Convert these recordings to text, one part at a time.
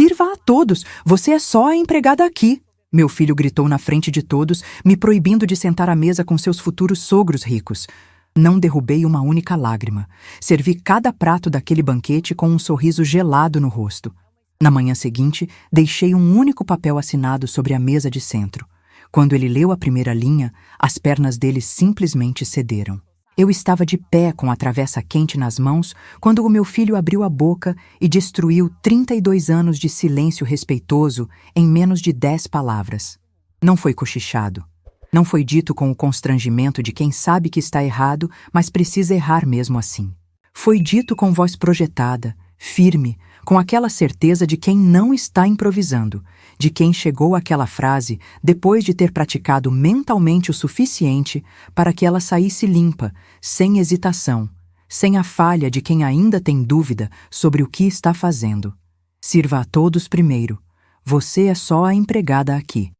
Sirva a todos! Você é só a empregada aqui! Meu filho gritou na frente de todos, me proibindo de sentar à mesa com seus futuros sogros ricos. Não derrubei uma única lágrima. Servi cada prato daquele banquete com um sorriso gelado no rosto. Na manhã seguinte, deixei um único papel assinado sobre a mesa de centro. Quando ele leu a primeira linha, as pernas dele simplesmente cederam. Eu estava de pé com a travessa quente nas mãos quando o meu filho abriu a boca e destruiu 32 anos de silêncio respeitoso em menos de 10 palavras. Não foi cochichado. Não foi dito com o constrangimento de quem sabe que está errado, mas precisa errar mesmo assim. Foi dito com voz projetada, firme, com aquela certeza de quem não está improvisando, de quem chegou àquela frase depois de ter praticado mentalmente o suficiente para que ela saísse limpa, sem hesitação, sem a falha de quem ainda tem dúvida sobre o que está fazendo. Sirva a todos primeiro. Você é só a empregada aqui.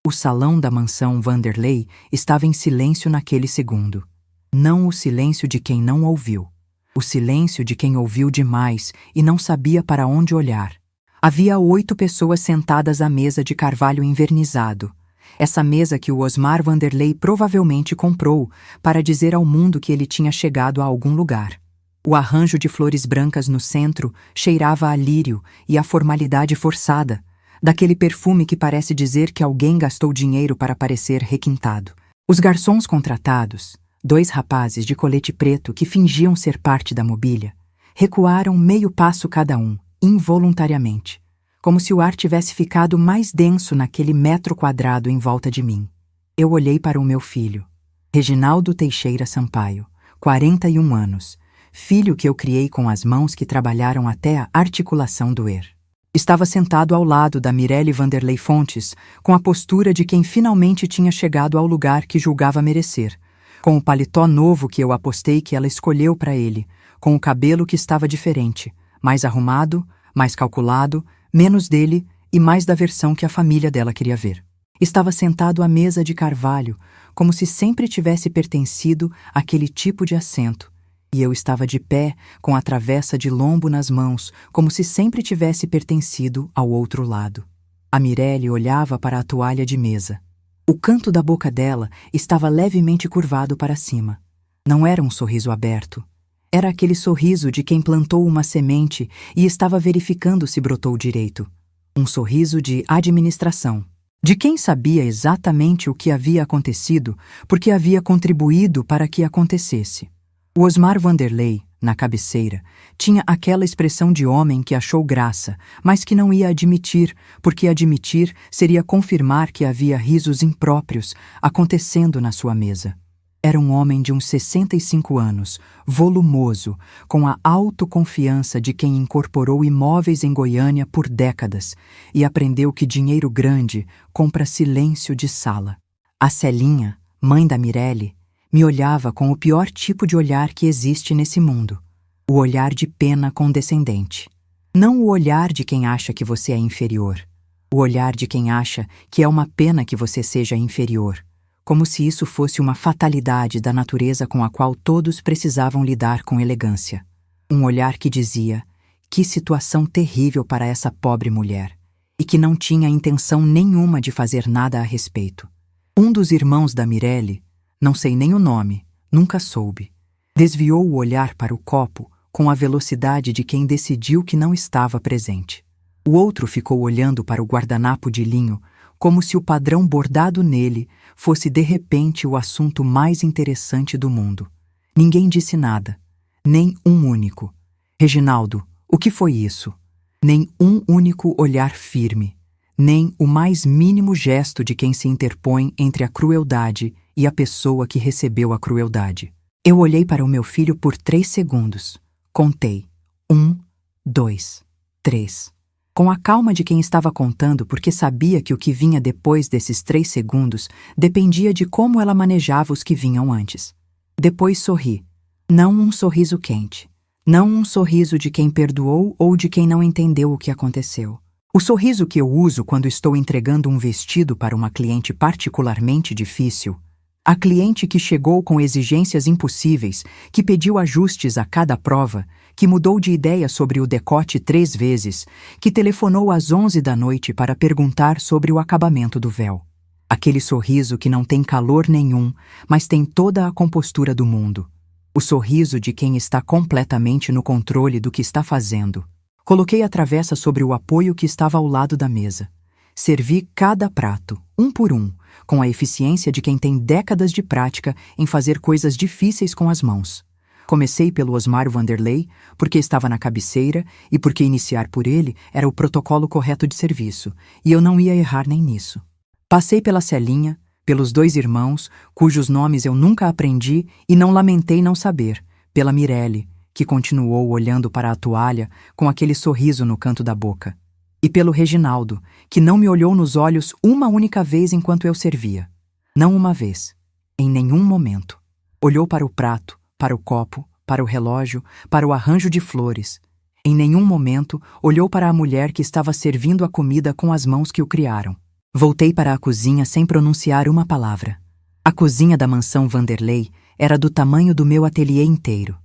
O salão da mansão Vanderlei estava em silêncio naquele segundo. Não o silêncio de quem não ouviu. O silêncio de quem ouviu demais e não sabia para onde olhar. Havia 8 pessoas sentadas à mesa de carvalho envernizado. Essa mesa que o Osmar Vanderlei provavelmente comprou para dizer ao mundo que ele tinha chegado a algum lugar. O arranjo de flores brancas no centro cheirava a lírio e a formalidade forçada, daquele perfume que parece dizer que alguém gastou dinheiro para parecer requintado. Os garçons contratados, 2 rapazes de colete preto que fingiam ser parte da mobília, recuaram meio passo cada um, involuntariamente, como se o ar tivesse ficado mais denso naquele metro quadrado em volta de mim. Eu olhei para o meu filho, Reginaldo Teixeira Sampaio, 41 anos, filho que eu criei com as mãos que trabalharam até a articulação doer. Estava sentado ao lado da Mirelle Vanderlei Fontes, com a postura de quem finalmente tinha chegado ao lugar que julgava merecer, com o paletó novo que eu apostei que ela escolheu para ele, com o cabelo que estava diferente, mais arrumado, mais calculado, menos dele e mais da versão que a família dela queria ver. Estava sentado à mesa de carvalho, como se sempre tivesse pertencido àquele tipo de assento, e eu estava de pé, com a travessa de lombo nas mãos, como se sempre tivesse pertencido ao outro lado. A Mirelle olhava para a toalha de mesa. O canto da boca dela estava levemente curvado para cima. Não era um sorriso aberto. Era aquele sorriso de quem plantou uma semente e estava verificando se brotou direito. Um sorriso de administração. De quem sabia exatamente o que havia acontecido, porque havia contribuído para que acontecesse. O Osmar Vanderlei, na cabeceira, tinha aquela expressão de homem que achou graça, mas que não ia admitir, porque admitir seria confirmar que havia risos impróprios acontecendo na sua mesa. Era um homem de uns 65 anos, volumoso, com a autoconfiança de quem incorporou imóveis em Goiânia por décadas e aprendeu que dinheiro grande compra silêncio de sala. A Celinha, mãe da Mirelle, me olhava com o pior tipo de olhar que existe nesse mundo. O olhar de pena condescendente. Não o olhar de quem acha que você é inferior. O olhar de quem acha que é uma pena que você seja inferior. Como se isso fosse uma fatalidade da natureza com a qual todos precisavam lidar com elegância. Um olhar que dizia, que situação terrível para essa pobre mulher, e que não tinha intenção nenhuma de fazer nada a respeito. Um dos irmãos da Mirelle, não sei nem o nome, nunca soube, desviou o olhar para o copo com a velocidade de quem decidiu que não estava presente. O outro ficou olhando para o guardanapo de linho, como se o padrão bordado nele fosse de repente o assunto mais interessante do mundo. Ninguém disse nada, nem um único. Reginaldo, o que foi isso? Nem um único olhar firme, nem o mais mínimo gesto de quem se interpõe entre a crueldade e a pessoa que recebeu a crueldade. Eu olhei para o meu filho por 3 segundos. Contei. 1, 2, 3. Com a calma de quem estava contando porque sabia que o que vinha depois desses 3 segundos dependia de como ela manejava os que vinham antes. Depois sorri. Não um sorriso quente. Não um sorriso de quem perdoou ou de quem não entendeu o que aconteceu. O sorriso que eu uso quando estou entregando um vestido para uma cliente particularmente difícil. A cliente que chegou com exigências impossíveis, que pediu ajustes a cada prova, que mudou de ideia sobre o decote 3 vezes, que telefonou às 11 da noite para perguntar sobre o acabamento do véu. Aquele sorriso que não tem calor nenhum, mas tem toda a compostura do mundo. O sorriso de quem está completamente no controle do que está fazendo. Coloquei a travessa sobre o apoio que estava ao lado da mesa. Servi cada prato, um por um, com a eficiência de quem tem décadas de prática em fazer coisas difíceis com as mãos. Comecei pelo Osmar Vanderlei, porque estava na cabeceira e porque iniciar por ele era o protocolo correto de serviço, e eu não ia errar nem nisso. Passei pela Celinha, pelos 2 irmãos, cujos nomes eu nunca aprendi e não lamentei não saber, pela Mirelle, que continuou olhando para a toalha com aquele sorriso no canto da boca. E pelo Reginaldo, que não me olhou nos olhos uma única vez enquanto eu servia. Não uma vez. Em nenhum momento. Olhou para o prato, para o copo, para o relógio, para o arranjo de flores. Em nenhum momento olhou para a mulher que estava servindo a comida com as mãos que o criaram. Voltei para a cozinha sem pronunciar uma palavra. A cozinha da mansão Vanderlei era do tamanho do meu ateliê inteiro.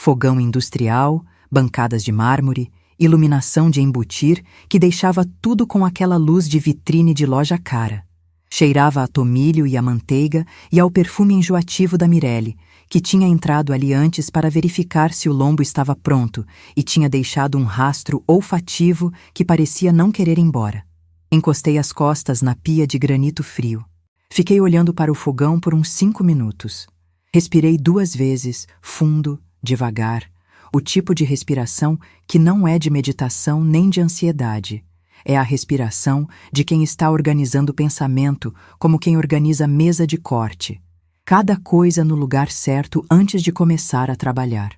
Fogão industrial, bancadas de mármore, iluminação de embutir que deixava tudo com aquela luz de vitrine de loja cara. Cheirava a tomilho e a manteiga e ao perfume enjoativo da Mirelle, que tinha entrado ali antes para verificar se o lombo estava pronto e tinha deixado um rastro olfativo que parecia não querer ir embora. Encostei as costas na pia de granito frio. Fiquei olhando para o fogão por uns 5 minutos. Respirei 2 vezes, fundo, devagar, o tipo de respiração que não é de meditação nem de ansiedade. É a respiração de quem está organizando o pensamento como quem organiza mesa de corte. Cada coisa no lugar certo antes de começar a trabalhar.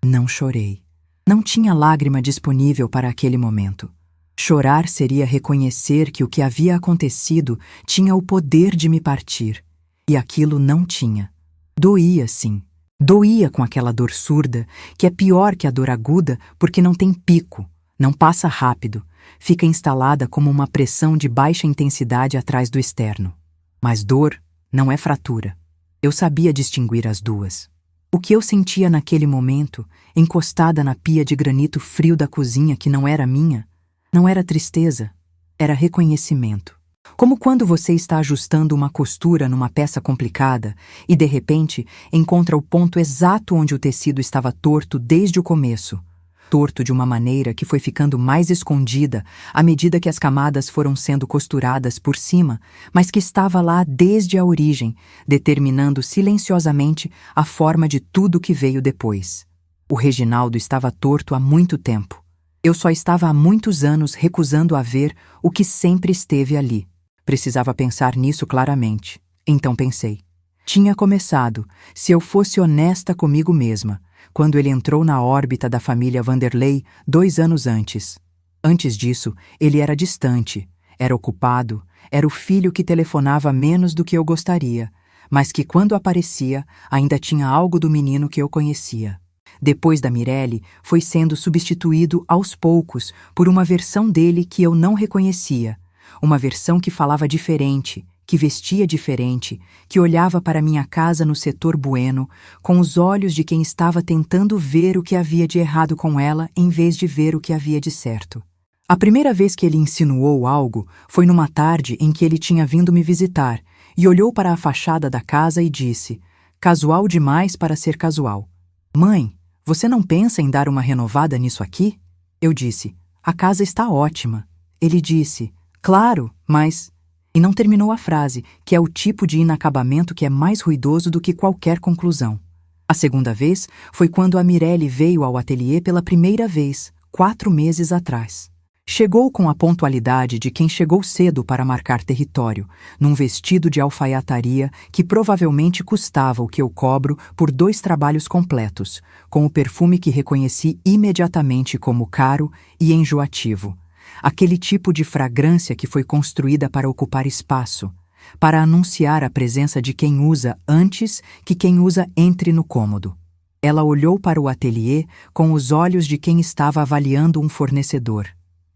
Não chorei. Não tinha lágrima disponível para aquele momento. Chorar seria reconhecer que o que havia acontecido tinha o poder de me partir. E aquilo não tinha. Doía, sim. Doía com aquela dor surda, que é pior que a dor aguda porque não tem pico, não passa rápido, fica instalada como uma pressão de baixa intensidade atrás do externo. Mas dor não é fratura. Eu sabia distinguir as duas. O que eu sentia naquele momento, encostada na pia de granito frio da cozinha que não era minha, não era tristeza, era reconhecimento. Como quando você está ajustando uma costura numa peça complicada e, de repente, encontra o ponto exato onde o tecido estava torto desde o começo. Torto de uma maneira que foi ficando mais escondida à medida que as camadas foram sendo costuradas por cima, mas que estava lá desde a origem, determinando silenciosamente a forma de tudo que veio depois. O Reginaldo estava torto há muito tempo. Eu só estava há muitos anos recusando a ver o que sempre esteve ali. Precisava pensar nisso claramente. Então pensei. Tinha começado, se eu fosse honesta comigo mesma, quando ele entrou na órbita da família Vanderlei 2 anos antes. Antes disso, ele era distante, era ocupado, era o filho que telefonava menos do que eu gostaria, mas que quando aparecia, ainda tinha algo do menino que eu conhecia. Depois da Mirelle, foi sendo substituído aos poucos por uma versão dele que eu não reconhecia. Uma versão que falava diferente, que vestia diferente, que olhava para minha casa no setor Bueno, com os olhos de quem estava tentando ver o que havia de errado com ela em vez de ver o que havia de certo. A primeira vez que ele insinuou algo foi numa tarde em que ele tinha vindo me visitar e olhou para a fachada da casa e disse: "Casual demais para ser casual. Mãe, você não pensa em dar uma renovada nisso aqui?" Eu disse: "A casa está ótima." Ele disse: "Claro, mas..." E não terminou a frase, que é o tipo de inacabamento que é mais ruidoso do que qualquer conclusão. A segunda vez foi quando a Mirelle veio ao ateliê pela primeira vez, 4 meses atrás. Chegou com a pontualidade de quem chegou cedo para marcar território, num vestido de alfaiataria que provavelmente custava o que eu cobro por 2 trabalhos completos, com o perfume que reconheci imediatamente como caro e enjoativo. Aquele tipo de fragrância que foi construída para ocupar espaço, para anunciar a presença de quem usa antes que quem usa entre no cômodo. Ela olhou para o ateliê com os olhos de quem estava avaliando um fornecedor.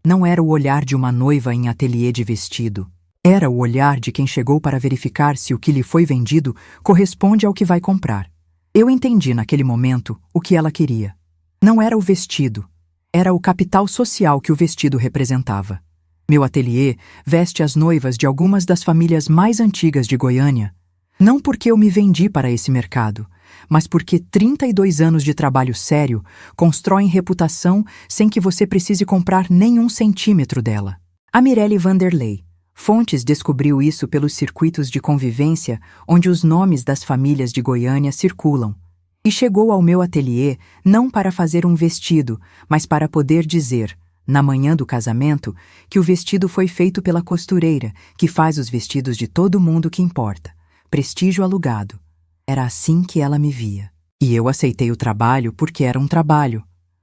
Não era o olhar de uma noiva em ateliê de vestido. Era o olhar de quem chegou para verificar se o que lhe foi vendido corresponde ao que vai comprar. Eu entendi naquele momento o que ela queria. Não era o vestido, era o capital social que o vestido representava. Meu ateliê veste as noivas de algumas das famílias mais antigas de Goiânia, não porque eu me vendi para esse mercado, mas porque 32 anos de trabalho sério constroem reputação sem que você precise comprar nenhum centímetro dela. A Mirelle Vanderlei Fontes descobriu isso pelos circuitos de convivência onde os nomes das famílias de Goiânia circulam, e chegou ao meu ateliê não para fazer um vestido, mas para poder dizer, na manhã do casamento, que o vestido foi feito pela costureira, que faz os vestidos de todo mundo que importa. Prestígio alugado. Era assim que ela me via. E eu aceitei o trabalho porque era um trabalho.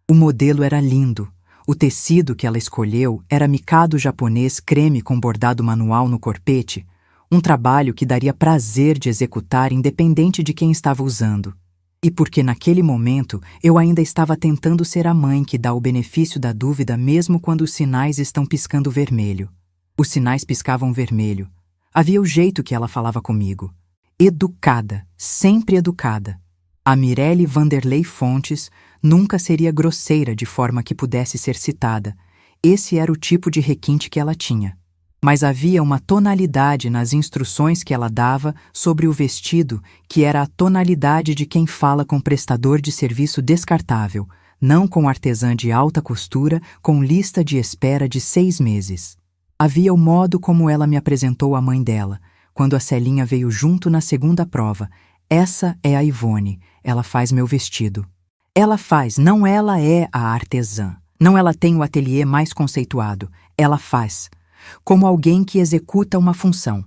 O modelo era lindo. O tecido que ela escolheu era micado japonês creme com bordado manual no corpete, um trabalho que daria prazer de executar independente de quem estava usando. E porque naquele momento eu ainda estava tentando ser a mãe que dá o benefício da dúvida mesmo quando os sinais estão piscando vermelho. Os sinais piscavam vermelho. Havia o jeito que ela falava comigo. Educada, sempre educada. A Mirelle Vanderlei Fontes nunca seria grosseira de forma que pudesse ser citada. Esse era o tipo de requinte que ela tinha. Mas havia uma tonalidade nas instruções que ela dava sobre o vestido que era a tonalidade de quem fala com prestador de serviço descartável, não com artesã de alta costura com lista de espera de 6 meses. Havia o modo como ela me apresentou à mãe dela, quando a Celinha veio junto na segunda prova. Essa é a Ivone, ela faz meu vestido. Ela faz, não ela é a artesã. Não ela tem o ateliê mais conceituado, ela faz. Como alguém que executa uma função.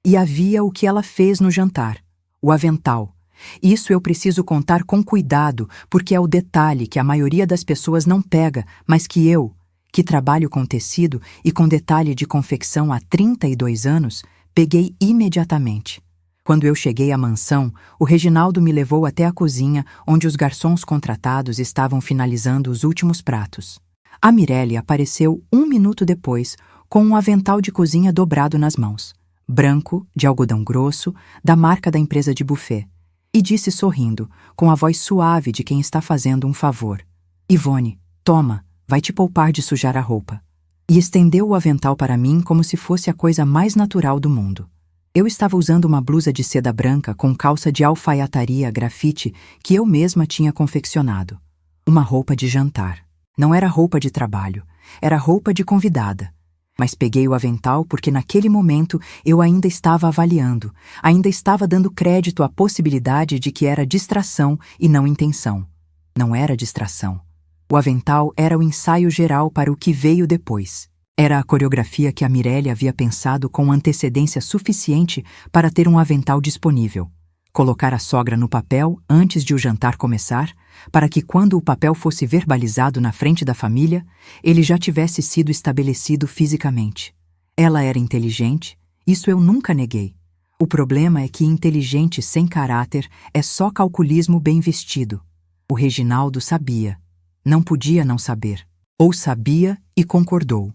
E havia o que ela fez no jantar, o avental. Isso eu preciso contar com cuidado, porque é o detalhe que a maioria das pessoas não pega, mas que eu, que trabalho com tecido e com detalhe de confecção há 32 anos, peguei imediatamente. Quando eu cheguei à mansão, o Reginaldo me levou até a cozinha, onde os garçons contratados estavam finalizando os últimos pratos. A Mirelle apareceu 1 minuto depois, com um avental de cozinha dobrado nas mãos, branco, de algodão grosso, da marca da empresa de buffet, e disse sorrindo, com a voz suave de quem está fazendo um favor: Ivone, toma, vai te poupar de sujar a roupa. E estendeu o avental para mim como se fosse a coisa mais natural do mundo. Eu estava usando uma blusa de seda branca com calça de alfaiataria grafite que eu mesma tinha confeccionado. Uma roupa de jantar. Não era roupa de trabalho, era roupa de convidada. Mas peguei o avental porque naquele momento eu ainda estava avaliando, ainda estava dando crédito à possibilidade de que era distração e não intenção. Não era distração. O avental era o ensaio geral para o que veio depois. Era a coreografia que a Mirelle havia pensado com antecedência suficiente para ter um avental disponível. Colocar a sogra no papel antes de o jantar começar, para que quando o papel fosse verbalizado na frente da família, ele já tivesse sido estabelecido fisicamente. Ela era inteligente, isso eu nunca neguei. O problema é que inteligente sem caráter é só calculismo bem vestido. O Reginaldo sabia. Não podia não saber. Ou sabia e concordou.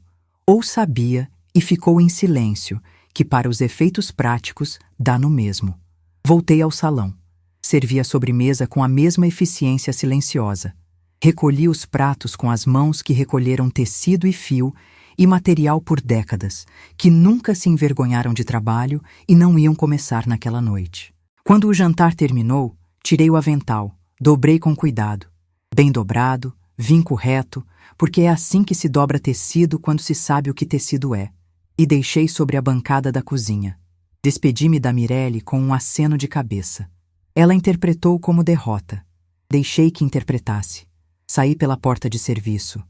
Ou sabia e ficou em silêncio, que para os efeitos práticos dá no mesmo. Voltei ao salão. Servi a sobremesa com a mesma eficiência silenciosa. Recolhi os pratos com as mãos que recolheram tecido e fio e material por décadas, que nunca se envergonharam de trabalho e não iam começar naquela noite. Quando o jantar terminou, tirei o avental, dobrei com cuidado. Bem dobrado, vinco reto, porque é assim que se dobra tecido quando se sabe o que tecido é. E deixei sobre a bancada da cozinha. Despedi-me da Mirelle com um aceno de cabeça. Ela interpretou como derrota. Deixei que interpretasse. Saí pela porta de serviço.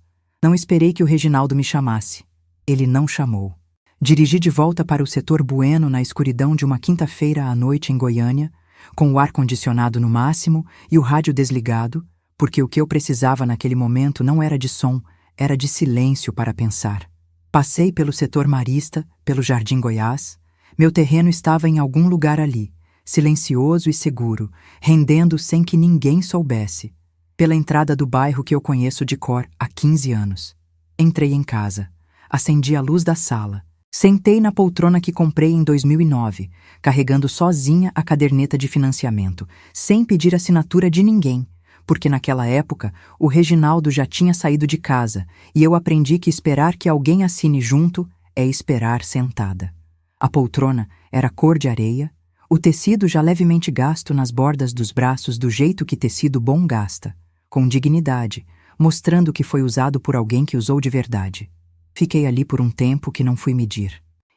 Não esperei que o Reginaldo me chamasse. Ele não chamou. Dirigi de volta para o setor Bueno na escuridão de uma quinta-feira à noite em Goiânia, com o ar-condicionado no máximo e o rádio desligado, porque o que eu precisava naquele momento não era de som, era de silêncio para pensar. Passei pelo setor Marista, pelo Jardim Goiás. Meu terreno estava em algum lugar ali, silencioso e seguro, rendendo sem que ninguém soubesse. Pela entrada do bairro que eu conheço de cor há 15 anos. Entrei em casa. Acendi a luz da sala. Sentei na poltrona que comprei em 2009, carregando sozinha a caderneta de financiamento, sem pedir assinatura de ninguém, porque naquela época o Reginaldo já tinha saído de casa e eu aprendi que esperar que alguém assine junto é esperar sentada. A poltrona era cor de areia, o tecido já levemente gasto nas bordas dos braços do jeito que tecido bom gasta, com dignidade, mostrando que foi usado por alguém que usou de verdade. Fiquei ali por um tempo que não fui medir.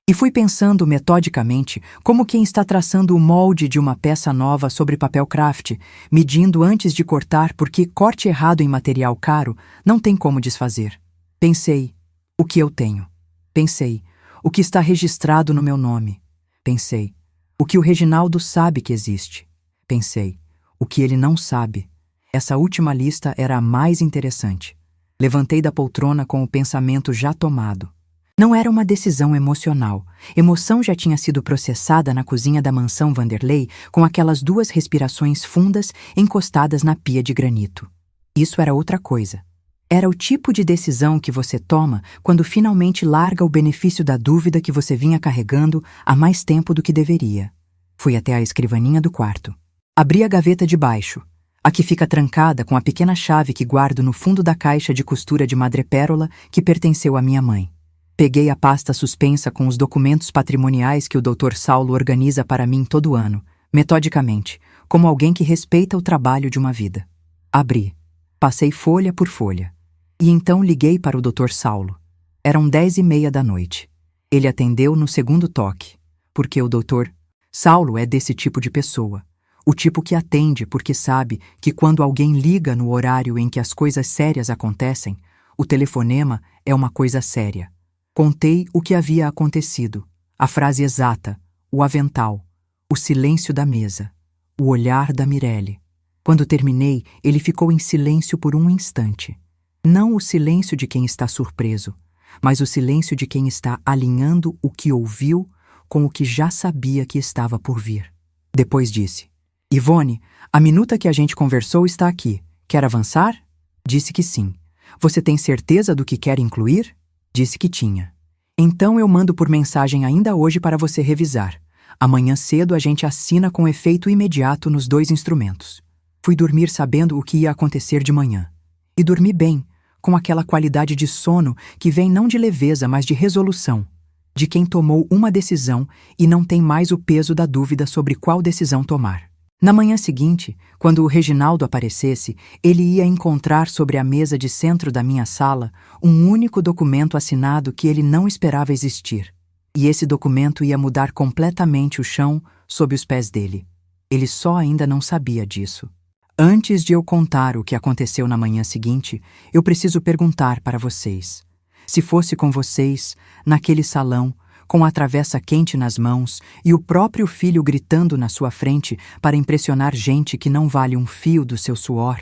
E fui pensando metodicamente como quem está traçando o molde de uma peça nova sobre papel craft, medindo antes de cortar porque corte errado em material caro não tem como desfazer. Pensei, o que eu tenho? Pensei, o que está registrado no meu nome? Pensei, o que o Reginaldo sabe que existe? Pensei, o que ele não sabe? Essa última lista era a mais interessante. Levantei da poltrona com o pensamento já tomado. Não era uma decisão emocional. Emoção já tinha sido processada na cozinha da mansão Vanderlei com aquelas 2 respirações fundas encostadas na pia de granito. Isso era outra coisa. Era o tipo de decisão que você toma quando finalmente larga o benefício da dúvida que você vinha carregando há mais tempo do que deveria. Fui até a escrivaninha do quarto. Abri a gaveta de baixo, a que fica trancada com a pequena chave que guardo no fundo da caixa de costura de madrepérola que pertenceu à minha mãe. Peguei a pasta suspensa com os documentos patrimoniais que o Dr. Saulo organiza para mim todo ano, metodicamente, como alguém que respeita o trabalho de uma vida. Abri. Passei folha por folha. E então liguei para o Dr. Saulo. Eram 10h30 da noite. Ele atendeu no segundo toque, porque o Dr. Saulo é desse tipo de pessoa. O tipo que atende porque sabe que quando alguém liga no horário em que as coisas sérias acontecem, o telefonema é uma coisa séria. Contei o que havia acontecido, a frase exata, o avental, o silêncio da mesa, o olhar da Mirelle. Quando terminei, ele ficou em silêncio por um instante. Não o silêncio de quem está surpreso, mas o silêncio de quem está alinhando o que ouviu com o que já sabia que estava por vir. Depois disse: Ivone, a minuta que a gente conversou está aqui. Quer avançar? Disse que sim. Você tem certeza do que quer incluir? Disse que tinha. Então eu mando por mensagem ainda hoje para você revisar. Amanhã cedo a gente assina com efeito imediato nos 2 instrumentos. Fui dormir sabendo o que ia acontecer de manhã. E dormi bem, com aquela qualidade de sono que vem não de leveza, mas de resolução. De quem tomou uma decisão e não tem mais o peso da dúvida sobre qual decisão tomar. Na manhã seguinte, quando o Reginaldo aparecesse, ele ia encontrar sobre a mesa de centro da minha sala um único documento assinado que ele não esperava existir. E esse documento ia mudar completamente o chão sob os pés dele. Ele só ainda não sabia disso. Antes de eu contar o que aconteceu na manhã seguinte, eu preciso perguntar para vocês. Se fosse com vocês, naquele salão, com a travessa quente nas mãos e o próprio filho gritando na sua frente para impressionar gente que não vale um fio do seu suor,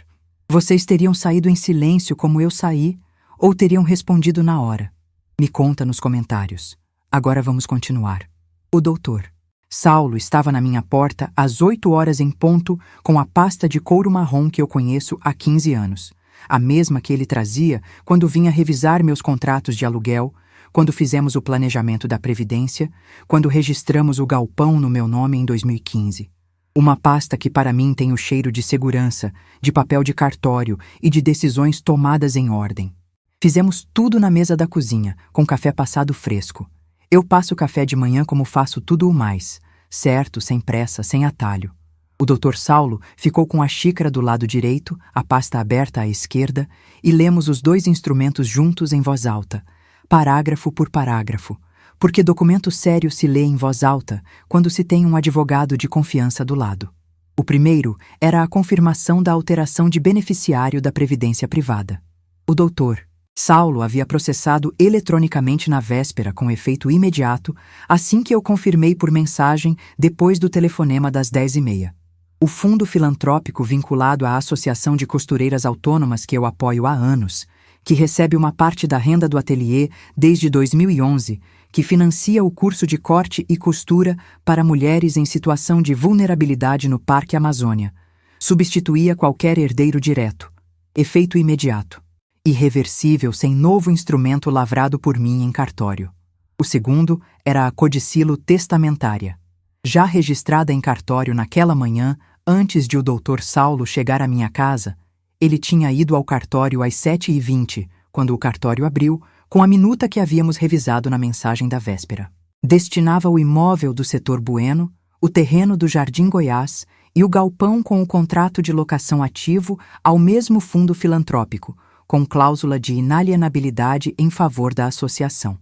vocês teriam saído em silêncio como eu saí ou teriam respondido na hora? Me conta nos comentários. Agora vamos continuar. O doutor Saulo estava na minha porta às 8h em ponto com a pasta de couro marrom que eu conheço há 15 anos, a mesma que ele trazia quando vinha revisar meus contratos de aluguel, quando fizemos o planejamento da Previdência, quando registramos o galpão no meu nome em 2015. Uma pasta que para mim tem o cheiro de segurança, de papel de cartório e de decisões tomadas em ordem. Fizemos tudo na mesa da cozinha, com café passado fresco. Eu passo café de manhã como faço tudo o mais, certo, sem pressa, sem atalho. O Dr. Saulo ficou com a xícara do lado direito, a pasta aberta à esquerda, e lemos os 2 instrumentos juntos em voz alta, parágrafo por parágrafo, porque documento sério se lê em voz alta quando se tem um advogado de confiança do lado. O primeiro era a confirmação da alteração de beneficiário da Previdência Privada. O doutor Saulo havia processado eletronicamente na véspera com efeito imediato, assim que eu confirmei por mensagem depois do telefonema das 10h30. O fundo filantrópico vinculado à Associação de Costureiras Autônomas que eu apoio há anos, que recebe uma parte da renda do ateliê desde 2011, que financia o curso de corte e costura para mulheres em situação de vulnerabilidade no Parque Amazônia, substituía qualquer herdeiro direto. Efeito imediato. Irreversível sem novo instrumento lavrado por mim em cartório. O segundo era a codicilo testamentária. Já registrada em cartório naquela manhã, antes de o Dr. Saulo chegar à minha casa, ele tinha ido ao cartório às 7h20, quando o cartório abriu, com a minuta que havíamos revisado na mensagem da véspera. Destinava o imóvel do setor Bueno, o terreno do Jardim Goiás e o galpão com o contrato de locação ativo ao mesmo fundo filantrópico, com cláusula de inalienabilidade em favor da associação.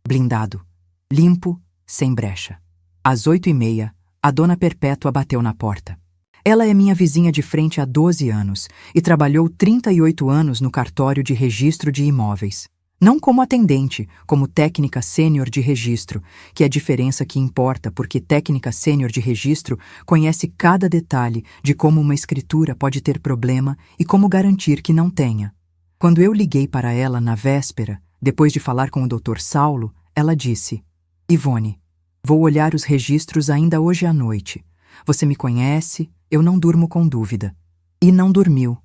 Blindado, limpo, sem brecha. Às 8h30, a dona Perpétua bateu na porta. Ela é minha vizinha de frente há 12 anos e trabalhou 38 anos no cartório de registro de imóveis. Não como atendente, como técnica sênior de registro, que é a diferença que importa porque técnica sênior de registro conhece cada detalhe de como uma escritura pode ter problema e como garantir que não tenha. Quando eu liguei para ela na véspera, depois de falar com o Dr. Saulo, ela disse: Ivone, vou olhar os registros ainda hoje à noite. Você me conhece, eu não durmo com dúvida. E não dormiu.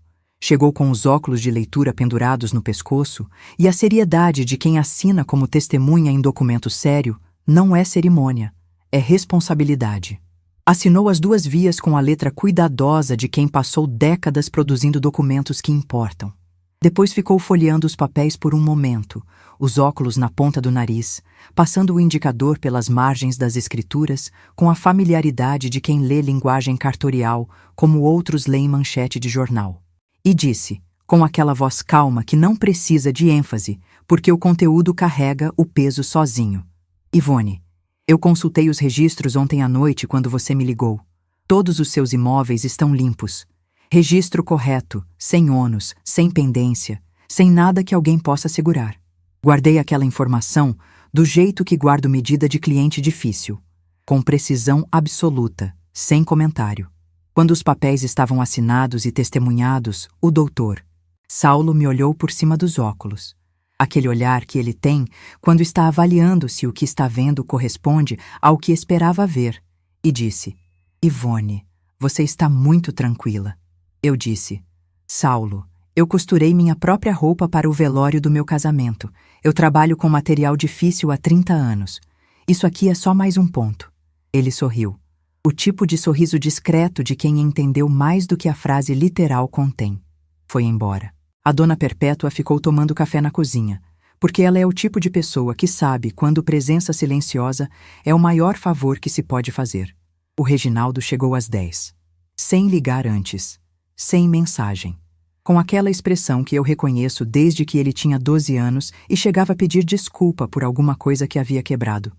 Chegou com os óculos de leitura pendurados no pescoço e a seriedade de quem assina como testemunha em documento sério não é cerimônia, é responsabilidade. Assinou as 2 vias com a letra cuidadosa de quem passou décadas produzindo documentos que importam. Depois ficou folheando os papéis por um momento, os óculos na ponta do nariz, passando o indicador pelas margens das escrituras com a familiaridade de quem lê linguagem cartorial, como outros leem manchete de jornal. E disse, com aquela voz calma que não precisa de ênfase, porque o conteúdo carrega o peso sozinho: Ivone, eu consultei os registros ontem à noite quando você me ligou. Todos os seus imóveis estão limpos. Registro correto, sem ônus, sem pendência, sem nada que alguém possa segurar. Guardei aquela informação do jeito que guardo medida de cliente difícil, com precisão absoluta, sem comentário. Quando os papéis estavam assinados e testemunhados, o doutor Saulo me olhou por cima dos óculos. Aquele olhar que ele tem quando está avaliando se o que está vendo corresponde ao que esperava ver, e disse: Ivone, você está muito tranquila. Eu disse: Saulo, eu costurei minha própria roupa para o velório do meu casamento. Eu trabalho com material difícil há 30 anos. Isso aqui é só mais um ponto. Ele sorriu. O tipo de sorriso discreto de quem entendeu mais do que a frase literal contém. Foi embora. A dona Perpétua ficou tomando café na cozinha, porque ela é o tipo de pessoa que sabe quando presença silenciosa é o maior favor que se pode fazer. O Reginaldo chegou às 10. Sem ligar antes. Sem mensagem. Com aquela expressão que eu reconheço desde que ele tinha 12 anos e chegava a pedir desculpa por alguma coisa que havia quebrado.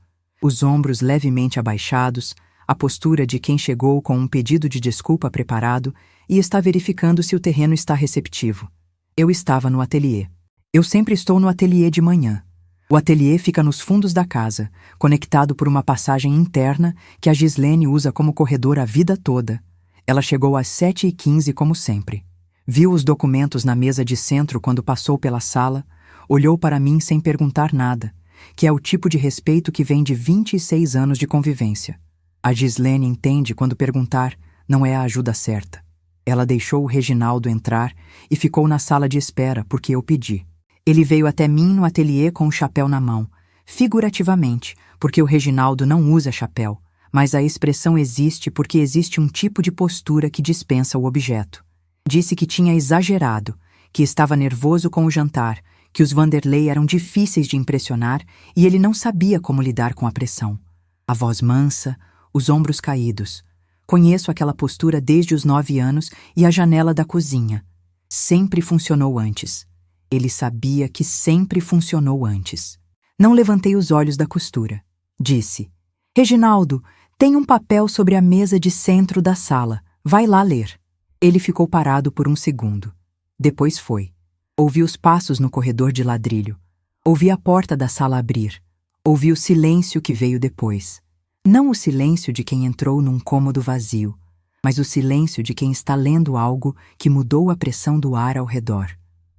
Os ombros levemente abaixados, a postura de quem chegou com um pedido de desculpa preparado e está verificando se o terreno está receptivo. Eu estava no ateliê. Eu sempre estou no ateliê de manhã. O ateliê fica nos fundos da casa, conectado por uma passagem interna que a Gislene usa como corredor a vida toda. Ela chegou às 7h15 como sempre. Viu os documentos na mesa de centro quando passou pela sala, olhou para mim sem perguntar nada, que é o tipo de respeito que vem de 26 anos de convivência. A Gislene entende quando perguntar não é a ajuda certa. Ela deixou o Reginaldo entrar e ficou na sala de espera porque eu pedi. Ele veio até mim no ateliê com o chapéu na mão, figurativamente, porque o Reginaldo não usa chapéu, mas a expressão existe porque existe um tipo de postura que dispensa o objeto. Disse que tinha exagerado, que estava nervoso com o jantar, que os Vanderlei eram difíceis de impressionar e ele não sabia como lidar com a pressão. A voz mansa, os ombros caídos. Conheço aquela postura desde os 9 anos e a janela da cozinha. Sempre funcionou antes. Ele sabia que sempre funcionou antes. Não levantei os olhos da costura. Disse: Reginaldo, tem um papel sobre a mesa de centro da sala. Vai lá ler. Ele ficou parado por um segundo. Depois foi. Ouvi os passos no corredor de ladrilho. Ouvi a porta da sala abrir. Ouvi o silêncio que veio depois. Não o silêncio de quem entrou num cômodo vazio, mas o silêncio de quem está lendo algo que mudou a pressão do ar ao redor.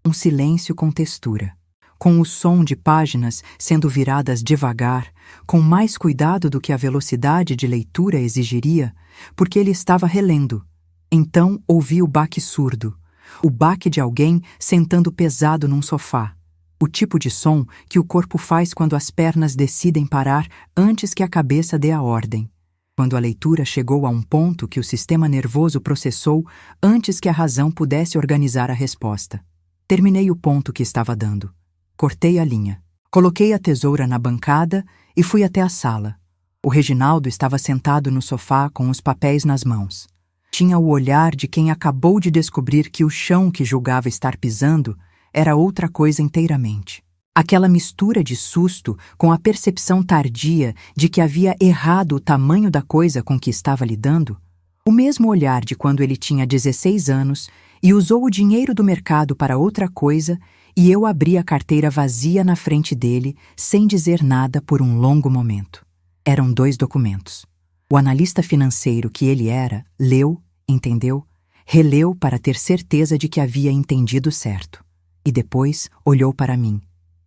Um silêncio com textura. Com o som de páginas sendo viradas devagar, com mais cuidado do que a velocidade de leitura exigiria, porque ele estava relendo. Então ouvi o baque surdo, o baque de alguém sentando pesado num sofá, o tipo de som que o corpo faz quando as pernas decidem parar antes que a cabeça dê a ordem. Quando a leitura chegou a um ponto que o sistema nervoso processou antes que a razão pudesse organizar a resposta. Terminei o ponto que estava dando. Cortei a linha. Coloquei a tesoura na bancada e fui até a sala. O Reginaldo estava sentado no sofá com os papéis nas mãos. Tinha o olhar de quem acabou de descobrir que o chão que julgava estar pisando era outra coisa inteiramente. Aquela mistura de susto com a percepção tardia de que havia errado o tamanho da coisa com que estava lidando, o mesmo olhar de quando ele tinha 16 anos e usou o dinheiro do mercado para outra coisa e eu abri a carteira vazia na frente dele sem dizer nada por um longo momento. Eram 2 documentos. O analista financeiro que ele era, leu, entendeu, releu para ter certeza de que havia entendido certo. E depois olhou para mim.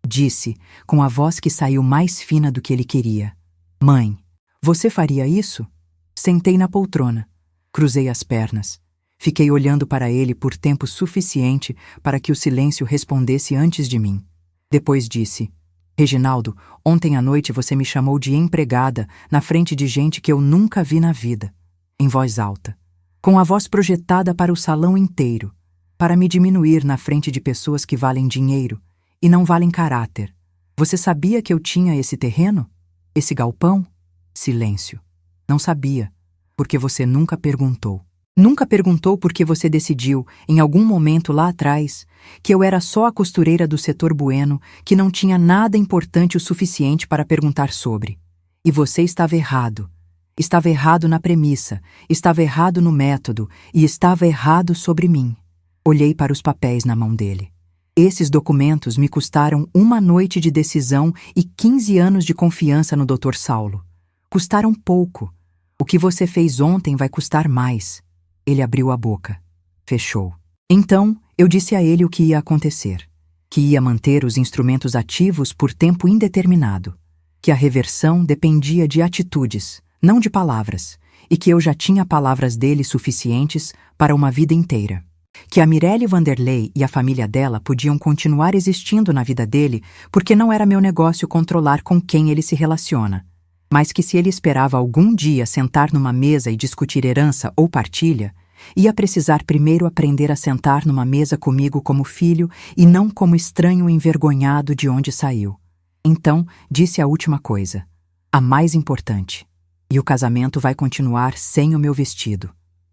Disse, com a voz que saiu mais fina do que ele queria: "Mãe, você faria isso?" Sentei na poltrona. Cruzei as pernas. Fiquei olhando para ele por tempo suficiente para que o silêncio respondesse antes de mim. Depois disse: "Reginaldo, ontem à noite você me chamou de empregada na frente de gente que eu nunca vi na vida." Em voz alta, com a voz projetada para o salão inteiro, para me diminuir na frente de pessoas que valem dinheiro e não valem caráter. "Você sabia que eu tinha esse terreno? Esse galpão?" Silêncio. "Não sabia, porque você nunca perguntou. Nunca perguntou porque você decidiu, em algum momento lá atrás, que eu era só a costureira do setor bueno, que não tinha nada importante o suficiente para perguntar sobre. E você estava errado. Estava errado na premissa, estava errado no método e estava errado sobre mim." Olhei para os papéis na mão dele. Esses documentos me custaram uma noite de decisão e 15 anos de confiança no Dr. Saulo. Custaram pouco. O que você fez ontem vai custar mais. Ele abriu a boca. Fechou. Então, eu disse a ele o que ia acontecer. Que ia manter os instrumentos ativos por tempo indeterminado. Que a reversão dependia de atitudes, não de palavras, e que eu já tinha palavras dele suficientes para uma vida inteira. Que a Mirelle Vanderlei e a família dela podiam continuar existindo na vida dele porque não era meu negócio controlar com quem ele se relaciona. Mas que se ele esperava algum dia sentar numa mesa e discutir herança ou partilha, ia precisar primeiro aprender a sentar numa mesa comigo como filho e não como estranho envergonhado de onde saiu. Então, disse a última coisa, a mais importante. E o casamento vai continuar sem o meu vestido.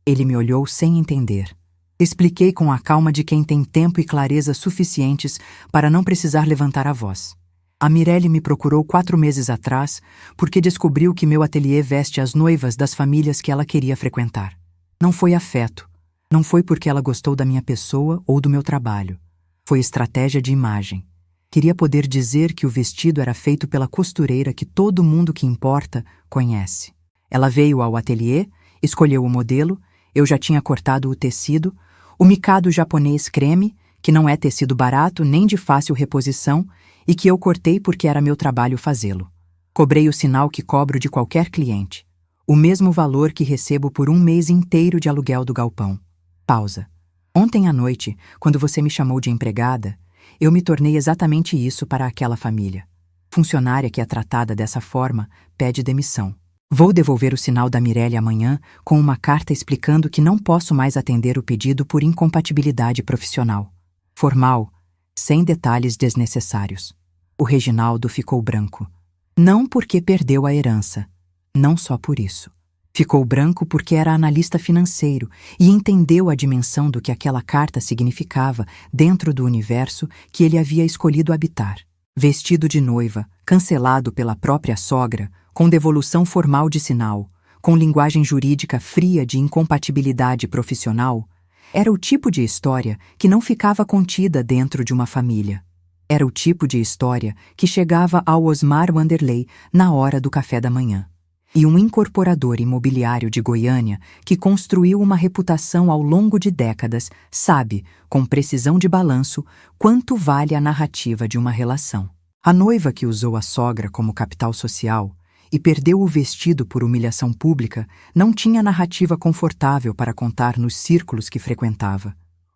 Ele me olhou sem entender. Expliquei com a calma de quem tem tempo e clareza suficientes para não precisar levantar a voz. A Mirelle me procurou 4 meses atrás porque descobriu que meu ateliê veste as noivas das famílias que ela queria frequentar. Não foi afeto. Não foi porque ela gostou da minha pessoa ou do meu trabalho. Foi estratégia de imagem. Queria poder dizer que o vestido era feito pela costureira que todo mundo que importa conhece. Ela veio ao ateliê, escolheu o modelo, eu já tinha cortado o tecido, o micado japonês creme, que não é tecido barato nem de fácil reposição, e que eu cortei porque era meu trabalho fazê-lo. Cobrei o sinal que cobro de qualquer cliente, o mesmo valor que recebo por um mês inteiro de aluguel do galpão. Pausa. Ontem à noite, quando você me chamou de empregada, eu me tornei exatamente isso para aquela família. Funcionária que é tratada dessa forma pede demissão. Vou devolver o sinal da Mirelle amanhã com uma carta explicando que não posso mais atender o pedido por incompatibilidade profissional. Formal, sem detalhes desnecessários. O Reginaldo ficou branco. Não porque perdeu a herança. Não só por isso. Ficou branco porque era analista financeiro e entendeu a dimensão do que aquela carta significava dentro do universo que ele havia escolhido habitar. Vestido de noiva, cancelado pela própria sogra, com devolução formal de sinal, com linguagem jurídica fria de incompatibilidade profissional, era o tipo de história que não ficava contida dentro de uma família. Era o tipo de história que chegava ao Osmar Wanderley na hora do café da manhã. E um incorporador imobiliário de Goiânia que construiu uma reputação ao longo de décadas sabe, com precisão de balanço, quanto vale a narrativa de uma relação. A noiva que usou a sogra como capital social e perdeu o vestido por humilhação pública não tinha narrativa confortável para contar nos círculos que frequentava.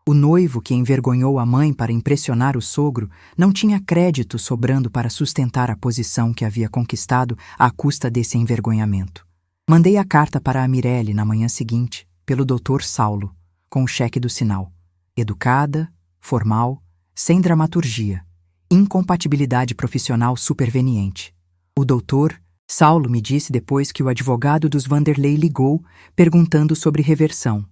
O noivo que envergonhou a mãe para impressionar o sogro não tinha crédito sobrando para sustentar a posição que havia conquistado à custa desse envergonhamento. Mandei a carta para a Mirelle na manhã seguinte, pelo Dr. Saulo, com o cheque do sinal. Educada, formal, sem dramaturgia, incompatibilidade profissional superveniente. O doutor Saulo me disse depois que o advogado dos Vanderlei ligou, perguntando sobre reversão.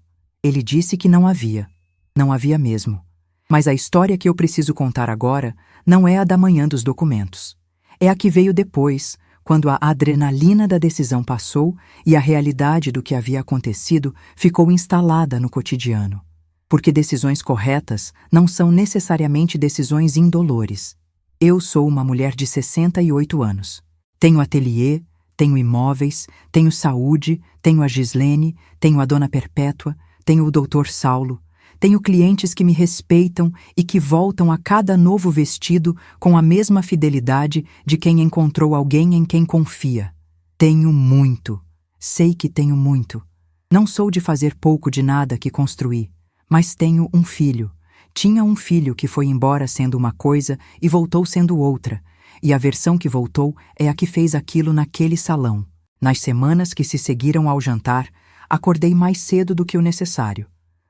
Ele disse que não havia. Não havia mesmo. Mas a história que eu preciso contar agora não é a da manhã dos documentos. É a que veio depois, quando a adrenalina da decisão passou e a realidade do que havia acontecido ficou instalada no cotidiano. Porque decisões corretas não são necessariamente decisões indolores. Eu sou uma mulher de 68 anos. Tenho ateliê, tenho imóveis, tenho saúde, tenho a Gislene, tenho a Dona Perpétua, tenho o Dr. Saulo. Tenho clientes que me respeitam e que voltam a cada novo vestido com a mesma fidelidade de quem encontrou alguém em quem confia. Tenho muito. Sei que tenho muito. Não sou de fazer pouco de nada que construí, mas tenho um filho. Tinha um filho que foi embora sendo uma coisa e voltou sendo outra, e a versão que voltou é a que fez aquilo naquele salão. Nas semanas que se seguiram ao jantar, acordei mais cedo do que o necessário.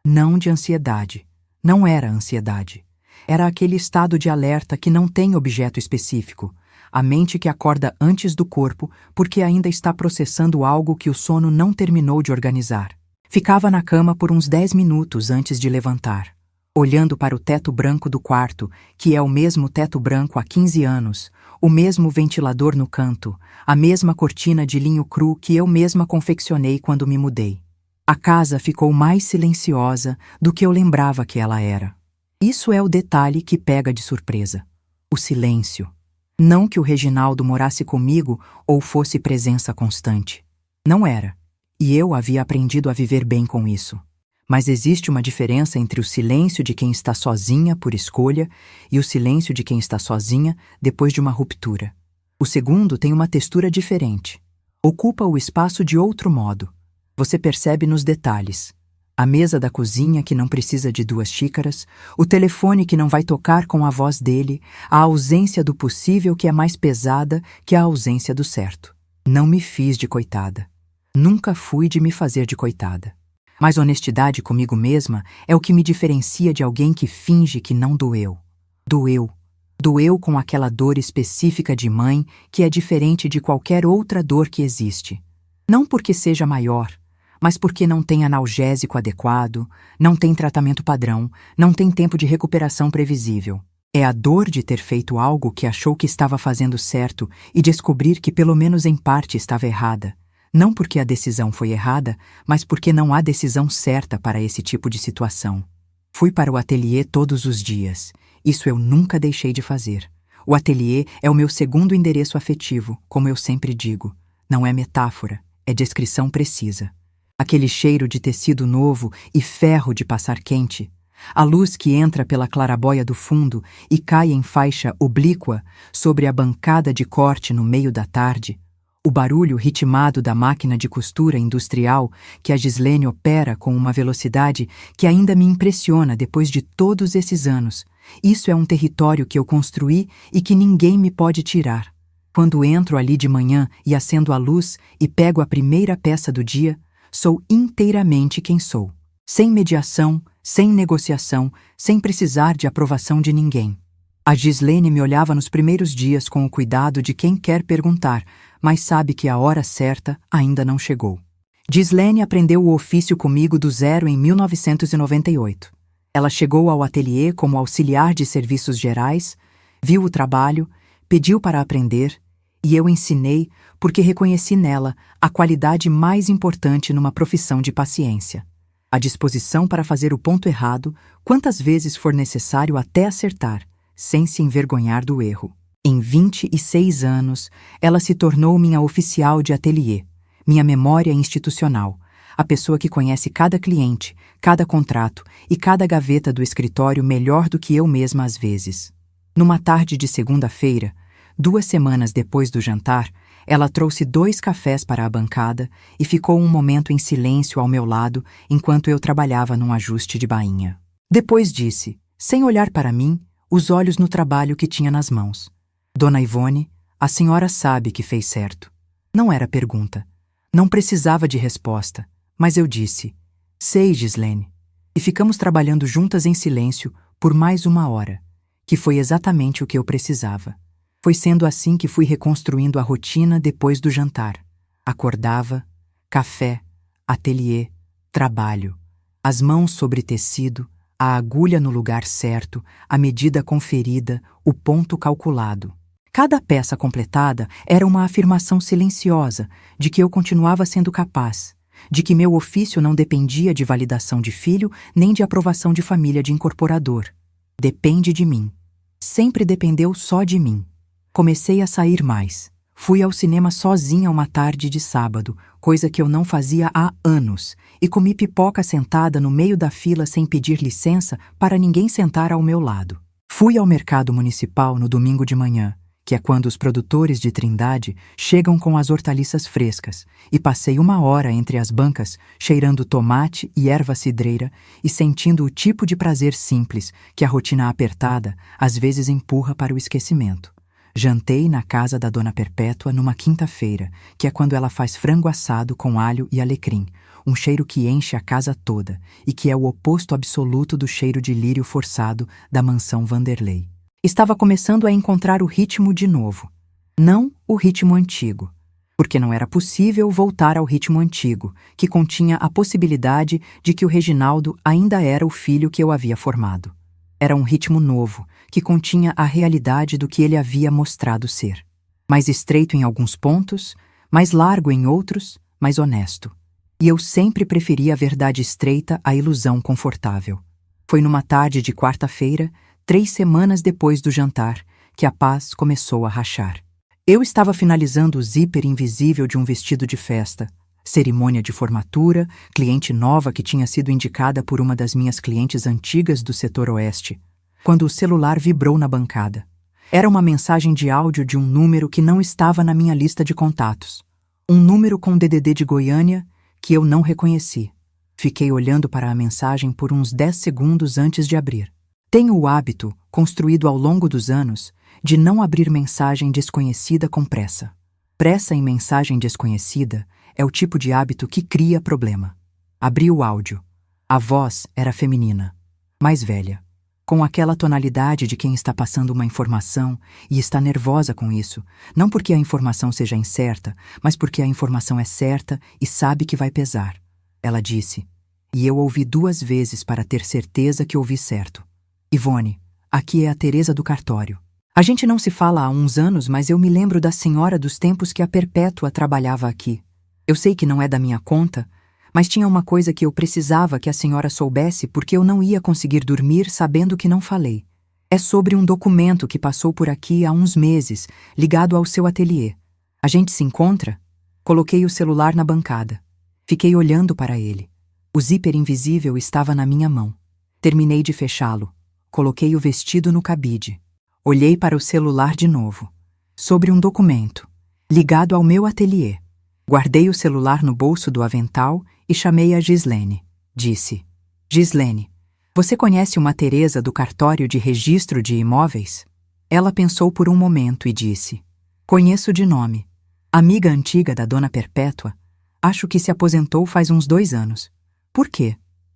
Não de ansiedade. Não era ansiedade. Era aquele estado de alerta que não tem objeto específico, a mente que acorda antes do corpo porque ainda está processando algo que o sono não terminou de organizar. Ficava na cama por uns 10 minutos antes de levantar, olhando para o teto branco do quarto, que é o mesmo teto branco há 15 anos, o mesmo ventilador no canto, a mesma cortina de linho cru que eu mesma confeccionei quando me mudei. A casa ficou mais silenciosa do que eu lembrava que ela era. Isso é o detalhe que pega de surpresa. O silêncio. Não que o Reginaldo morasse comigo ou fosse presença constante. Não era. E eu havia aprendido a viver bem com isso. Mas existe uma diferença entre o silêncio de quem está sozinha por escolha e o silêncio de quem está sozinha depois de uma ruptura. O segundo tem uma textura diferente. Ocupa o espaço de outro modo. Você percebe nos detalhes. A mesa da cozinha que não precisa de 2 xícaras, o telefone que não vai tocar com a voz dele, a ausência do possível que é mais pesada que a ausência do certo. Não me fiz de coitada. Nunca fui de me fazer de coitada. Mas honestidade comigo mesma é o que me diferencia de alguém que finge que não doeu. Doeu. Doeu com aquela dor específica de mãe que é diferente de qualquer outra dor que existe. Não porque seja maior, mas porque não tem analgésico adequado, não tem tratamento padrão, não tem tempo de recuperação previsível. É a dor de ter feito algo que achou que estava fazendo certo e descobrir que pelo menos em parte estava errada. Não porque a decisão foi errada, mas porque não há decisão certa para esse tipo de situação. Fui para o ateliê todos os dias. Isso eu nunca deixei de fazer. O ateliê é o meu segundo endereço afetivo, como eu sempre digo. Não é metáfora, é descrição precisa. Aquele cheiro de tecido novo e ferro de passar quente. A luz que entra pela clarabóia do fundo e cai em faixa oblíqua sobre a bancada de corte no meio da tarde. O barulho ritmado da máquina de costura industrial que a Gislene opera com uma velocidade que ainda me impressiona depois de todos esses anos. Isso é um território que eu construí e que ninguém me pode tirar. Quando entro ali de manhã e acendo a luz e pego a primeira peça do dia, sou inteiramente quem sou. Sem mediação, sem negociação, sem precisar de aprovação de ninguém. A Gislene me olhava nos primeiros dias com o cuidado de quem quer perguntar, mas sabe que a hora certa ainda não chegou. Gislene aprendeu o ofício comigo do zero em 1998. Ela chegou ao ateliê como auxiliar de serviços gerais, viu o trabalho, pediu para aprender, e eu ensinei porque reconheci nela a qualidade mais importante numa profissão de paciência. A disposição para fazer o ponto errado, quantas vezes for necessário até acertar, sem se envergonhar do erro. Em 26 anos, ela se tornou minha oficial de ateliê, minha memória institucional, a pessoa que conhece cada cliente, cada contrato e cada gaveta do escritório melhor do que eu mesma às vezes. Numa tarde de segunda-feira, 2 semanas depois do jantar, ela trouxe 2 cafés para a bancada e ficou um momento em silêncio ao meu lado enquanto eu trabalhava num ajuste de bainha. Depois disse, sem olhar para mim, os olhos no trabalho que tinha nas mãos: Dona Ivone, a senhora sabe que fez certo. Não era pergunta. Não precisava de resposta, mas eu disse: sei, Gislene. E ficamos trabalhando juntas em silêncio por mais 1 hora, que foi exatamente o que eu precisava. Foi sendo assim que fui reconstruindo a rotina depois do jantar. Acordava, café, ateliê, trabalho, as mãos sobre tecido, a agulha no lugar certo, a medida conferida, o ponto calculado. Cada peça completada era uma afirmação silenciosa de que eu continuava sendo capaz, de que meu ofício não dependia de validação de filho nem de aprovação de família de incorporador. Depende de mim. Sempre dependeu só de mim. Comecei a sair mais. Fui ao cinema sozinha uma tarde de sábado, coisa que eu não fazia há anos, e comi pipoca sentada no meio da fila sem pedir licença para ninguém sentar ao meu lado. Fui ao mercado municipal no domingo de manhã, que é quando os produtores de Trindade chegam com as hortaliças frescas, e passei 1 hora entre as bancas, cheirando tomate e erva cidreira e sentindo o tipo de prazer simples que a rotina apertada às vezes empurra para o esquecimento. Jantei na casa da Dona Perpétua numa quinta-feira, que é quando ela faz frango assado com alho e alecrim, um cheiro que enche a casa toda e que é o oposto absoluto do cheiro de lírio forçado da mansão Vanderlei. Estava começando a encontrar o ritmo de novo. Não o ritmo antigo, porque não era possível voltar ao ritmo antigo, que continha a possibilidade de que o Reginaldo ainda era o filho que eu havia formado. Era um ritmo novo, que continha a realidade do que ele havia mostrado ser. Mais estreito em alguns pontos, mais largo em outros, mais honesto. E eu sempre preferi a verdade estreita à ilusão confortável. Foi numa tarde de quarta-feira, 3 semanas depois do jantar, que a paz começou a rachar. Eu estava finalizando o zíper invisível de um vestido de festa, cerimônia de formatura, cliente nova que tinha sido indicada por uma das minhas clientes antigas do setor oeste, quando o celular vibrou na bancada. Era uma mensagem de áudio de um número que não estava na minha lista de contatos. Um número com DDD de Goiânia que eu não reconheci. Fiquei olhando para a mensagem por uns 10 segundos antes de abrir. Tenho o hábito, construído ao longo dos anos, de não abrir mensagem desconhecida com pressa. Pressa em mensagem desconhecida é o tipo de hábito que cria problema. Abri o áudio. A voz era feminina, mais velha, com aquela tonalidade de quem está passando uma informação e está nervosa com isso, não porque a informação seja incerta, mas porque a informação é certa e sabe que vai pesar. Ela disse, e eu ouvi 2 vezes para ter certeza que ouvi certo. Ivone, aqui é a Teresa do cartório. A gente não se fala há uns anos, mas eu me lembro da senhora dos tempos que a Perpétua trabalhava aqui. Eu sei que não é da minha conta, mas tinha uma coisa que eu precisava que a senhora soubesse porque eu não ia conseguir dormir sabendo que não falei. É sobre um documento que passou por aqui há uns meses, ligado ao seu ateliê. A gente se encontra? Coloquei o celular na bancada. Fiquei olhando para ele. O zíper invisível estava na minha mão. Terminei de fechá-lo. Coloquei o vestido no cabide. Olhei para o celular de novo. Sobre um documento, ligado ao meu ateliê. Guardei o celular no bolso do avental e chamei a Gislene. Disse, Gislene, você conhece uma Teresa do cartório de registro de imóveis? Ela pensou por um momento e disse, conheço de nome. Amiga antiga da Dona Perpétua. Acho que se aposentou faz uns 2 anos. Por quê?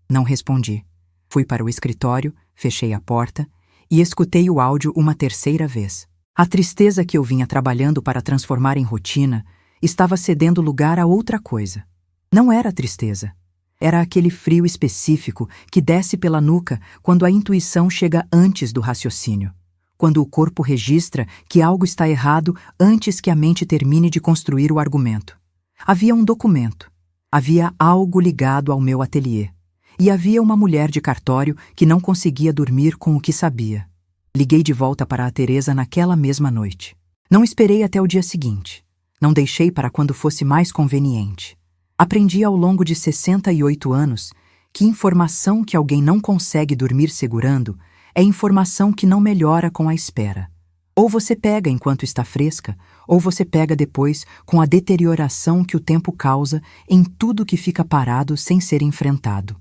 Não respondi. Fui para o escritório, fechei a porta e escutei o áudio uma 3ª vez. A tristeza que eu vinha trabalhando para transformar em rotina estava cedendo lugar a outra coisa. Não era tristeza. Era aquele frio específico que desce pela nuca quando a intuição chega antes do raciocínio. Quando o corpo registra que algo está errado antes que a mente termine de construir o argumento. Havia um documento. Havia algo ligado ao meu ateliê. E havia uma mulher de cartório que não conseguia dormir com o que sabia. Liguei de volta para a Teresa naquela mesma noite. Não esperei até o dia seguinte. Não deixei para quando fosse mais conveniente. Aprendi ao longo de 68 anos que informação que alguém não consegue dormir segurando é informação que não melhora com a espera. Ou você pega enquanto está fresca, ou você pega depois com a deterioração que o tempo causa em tudo que fica parado sem ser enfrentado.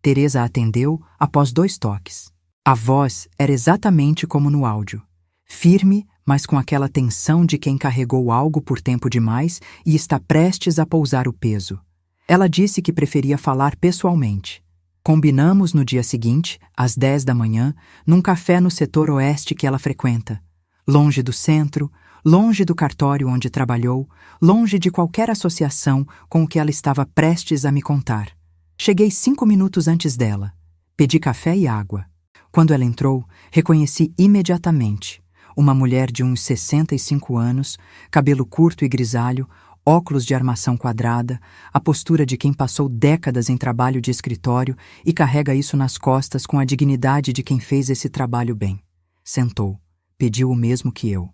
Teresa atendeu após 2 toques. A voz era exatamente como no áudio. Firme, mas com aquela tensão de quem carregou algo por tempo demais e está prestes a pousar o peso. Ela disse que preferia falar pessoalmente. Combinamos no dia seguinte, às 10 da manhã, num café no setor oeste que ela frequenta. Longe do centro, longe do cartório onde trabalhou, longe de qualquer associação com o que ela estava prestes a me contar. Cheguei 5 minutos antes dela. Pedi café e água. Quando ela entrou, reconheci imediatamente. Uma mulher de uns 65 anos, cabelo curto e grisalho, óculos de armação quadrada, a postura de quem passou décadas em trabalho de escritório e carrega isso nas costas com a dignidade de quem fez esse trabalho bem. Sentou. Pediu o mesmo que eu.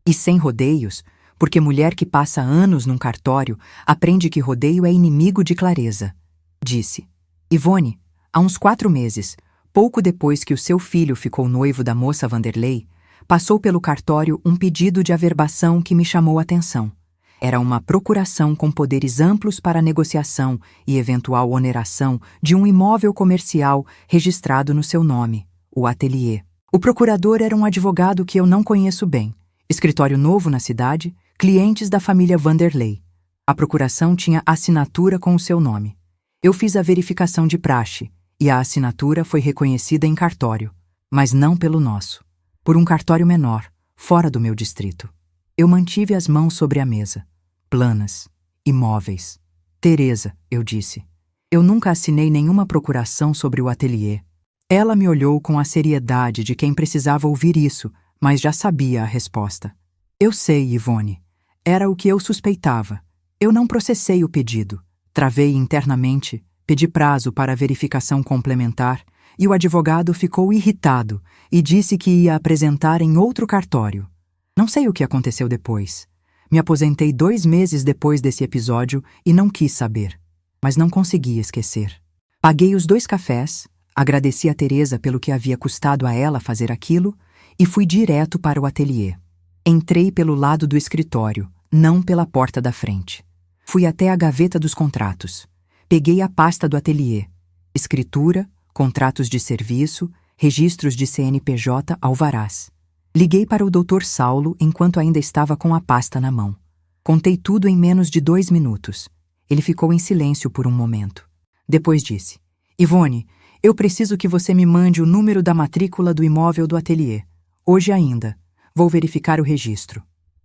E sem rodeios, porque mulher que passa anos num cartório aprende que rodeio é inimigo de clareza. Disse: Ivone, há uns 4 meses, pouco depois que o seu filho ficou noivo da moça Vanderlei, passou pelo cartório um pedido de averbação que me chamou a atenção. Era uma procuração com poderes amplos para a negociação e eventual oneração de um imóvel comercial registrado no seu nome, o Atelier. O procurador era um advogado que eu não conheço bem, escritório novo na cidade, clientes da família Vanderlei. A procuração tinha assinatura com o seu nome. Eu fiz a verificação de praxe e a assinatura foi reconhecida em cartório, mas não pelo nosso. Por um cartório menor, fora do meu distrito. Eu mantive as mãos sobre a mesa. Planas. Imóveis. Teresa, eu disse. Eu nunca assinei nenhuma procuração sobre o ateliê. Ela me olhou com a seriedade de quem precisava ouvir isso, mas já sabia a resposta. Eu sei, Ivone. Era o que eu suspeitava. Eu não processei o pedido. Travei internamente, pedi prazo para a verificação complementar e o advogado ficou irritado e disse que ia apresentar em outro cartório. Não sei o que aconteceu depois. Me aposentei 2 meses depois desse episódio e não quis saber. Mas não consegui esquecer. Paguei os 2 cafés, agradeci a Teresa pelo que havia custado a ela fazer aquilo e fui direto para o ateliê. Entrei pelo lado do escritório, não pela porta da frente. Fui até a gaveta dos contratos. Peguei a pasta do ateliê. Escritura, contratos de serviço, registros de CNPJ, alvarás. Liguei para o Dr. Saulo enquanto ainda estava com a pasta na mão. Contei tudo em menos de 2 minutos. Ele ficou em silêncio por um momento. Depois disse: Ivone, eu preciso que você me mande o número da matrícula do imóvel do ateliê. Hoje ainda. Vou verificar o registro.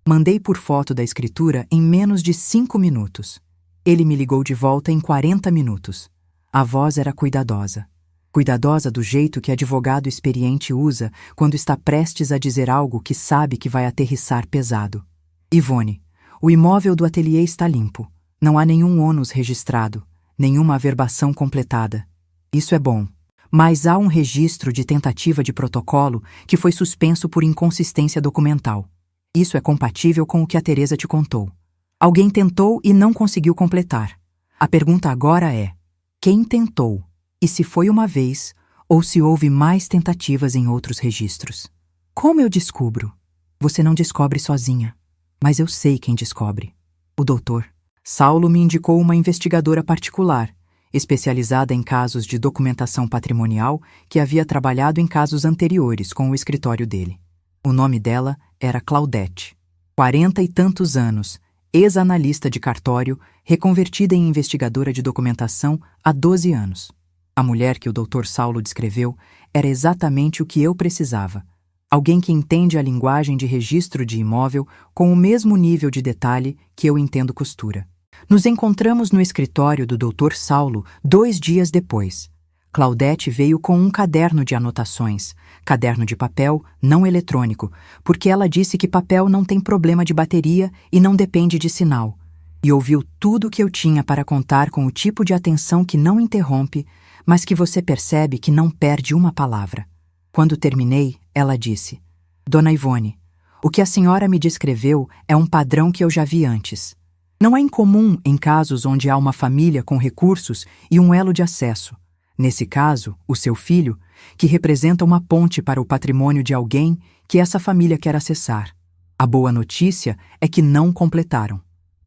Mandei por foto da escritura em menos de 5 minutos. Ele me ligou de volta em 40 minutos. A voz era cuidadosa. Cuidadosa do jeito que advogado experiente usa quando está prestes a dizer algo que sabe que vai aterrissar pesado. Ivone, o imóvel do ateliê está limpo. Não há nenhum ônus registrado, nenhuma averbação completada. Isso é bom. Mas há um registro de tentativa de protocolo que foi suspenso por inconsistência documental. Isso é compatível com o que a Teresa te contou. Alguém tentou e não conseguiu completar. A pergunta agora é: quem tentou? E se foi uma vez, ou se houve mais tentativas em outros registros? Como eu descubro? Você não descobre sozinha. Mas eu sei quem descobre. O doutor. Saulo me indicou uma investigadora particular, especializada em casos de documentação patrimonial, que havia trabalhado em casos anteriores com o escritório dele. O nome dela era Claudete. 40 e tantos anos, ex-analista de cartório, reconvertida em investigadora de documentação há 12 anos. A mulher que o Dr. Saulo descreveu era exatamente o que eu precisava. Alguém que entende a linguagem de registro de imóvel com o mesmo nível de detalhe que eu entendo costura. Nos encontramos no escritório do Dr. Saulo 2 dias depois. Claudete veio com um caderno de anotações, caderno de papel, não eletrônico, porque ela disse que papel não tem problema de bateria e não depende de sinal. E ouviu tudo o que eu tinha para contar com o tipo de atenção que não interrompe, mas que você percebe que não perde uma palavra. Quando terminei, ela disse: Dona Ivone, o que a senhora me descreveu é um padrão que eu já vi antes. Não é incomum em casos onde há uma família com recursos e um elo de acesso. Nesse caso, o seu filho, que representa uma ponte para o patrimônio de alguém que essa família quer acessar. A boa notícia é que não completaram.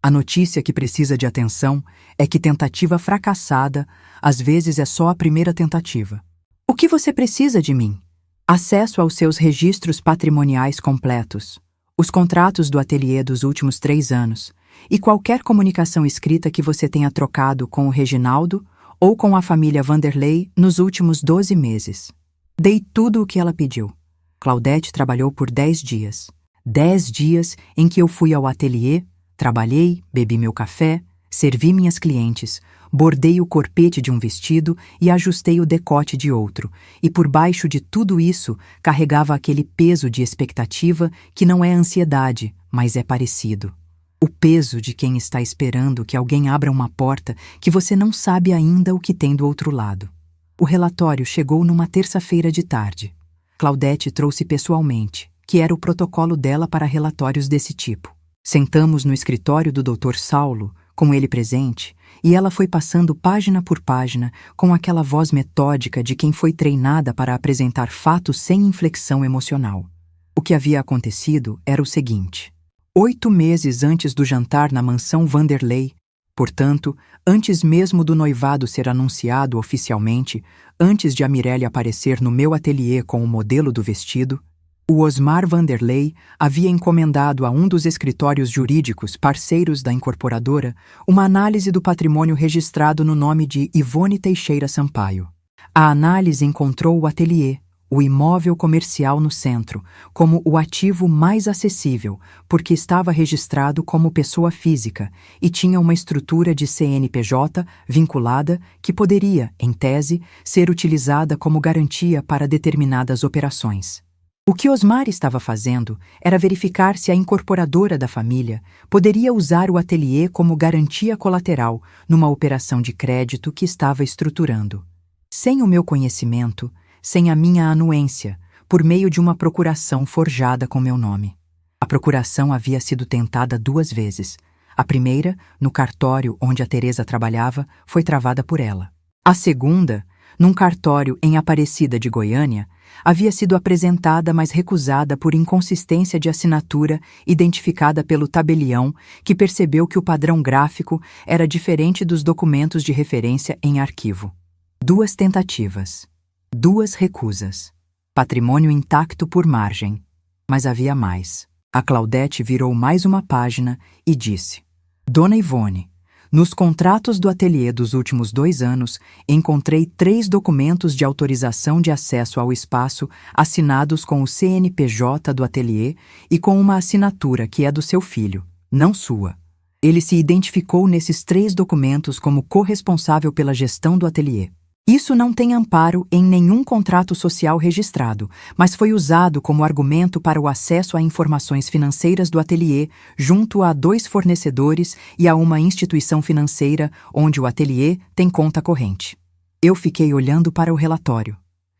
A notícia que precisa de atenção é que tentativa fracassada, às vezes, é só a primeira tentativa. O que você precisa de mim? Acesso aos seus registros patrimoniais completos, os contratos do ateliê dos últimos 3 anos e qualquer comunicação escrita que você tenha trocado com o Reginaldo ou com a família Vanderlei nos últimos 12 meses. Dei tudo o que ela pediu. Claudete trabalhou por 10 dias. 10 dias em que eu fui ao ateliê, trabalhei, bebi meu café, servi minhas clientes, bordei o corpete de um vestido e ajustei o decote de outro, e por baixo de tudo isso carregava aquele peso de expectativa que não é ansiedade, mas é parecido. O peso de quem está esperando que alguém abra uma porta que você não sabe ainda o que tem do outro lado. O relatório chegou numa terça-feira de tarde. Claudete trouxe pessoalmente, que era o protocolo dela para relatórios desse tipo. Sentamos no escritório do Dr. Saulo, com ele presente, e ela foi passando página por página com aquela voz metódica de quem foi treinada para apresentar fatos sem inflexão emocional. O que havia acontecido era o seguinte: 8 meses antes do jantar na mansão Vanderlei, portanto, antes mesmo do noivado ser anunciado oficialmente, antes de a Mirelle aparecer no meu ateliê com o modelo do vestido, o Osmar Vanderlei havia encomendado a um dos escritórios jurídicos parceiros da incorporadora uma análise do patrimônio registrado no nome de Ivone Teixeira Sampaio. A análise encontrou o ateliê, o imóvel comercial no centro, como o ativo mais acessível, porque estava registrado como pessoa física e tinha uma estrutura de CNPJ vinculada que poderia, em tese, ser utilizada como garantia para determinadas operações. O que Osmar estava fazendo era verificar se a incorporadora da família poderia usar o ateliê como garantia colateral numa operação de crédito que estava estruturando. Sem o meu conhecimento, sem a minha anuência, por meio de uma procuração forjada com meu nome. A procuração havia sido tentada 2 vezes. A primeira, no cartório onde a Teresa trabalhava, foi travada por ela. A segunda, num cartório em Aparecida de Goiânia, havia sido apresentada, mas recusada por inconsistência de assinatura identificada pelo tabelião, que percebeu que o padrão gráfico era diferente dos documentos de referência em arquivo. 2 tentativas. 2 recusas. Patrimônio intacto por margem. Mas havia mais. A Claudete virou mais uma página e disse: Dona Ivone, nos contratos do ateliê dos últimos 2 anos, encontrei 3 documentos de autorização de acesso ao espaço assinados com o CNPJ do ateliê e com uma assinatura que é do seu filho, não sua. Ele se identificou nesses 3 documentos como corresponsável pela gestão do ateliê. Isso não tem amparo em nenhum contrato social registrado, mas foi usado como argumento para o acesso a informações financeiras do ateliê junto a 2 fornecedores e a uma instituição financeira onde o ateliê tem conta corrente. Eu fiquei olhando para o relatório.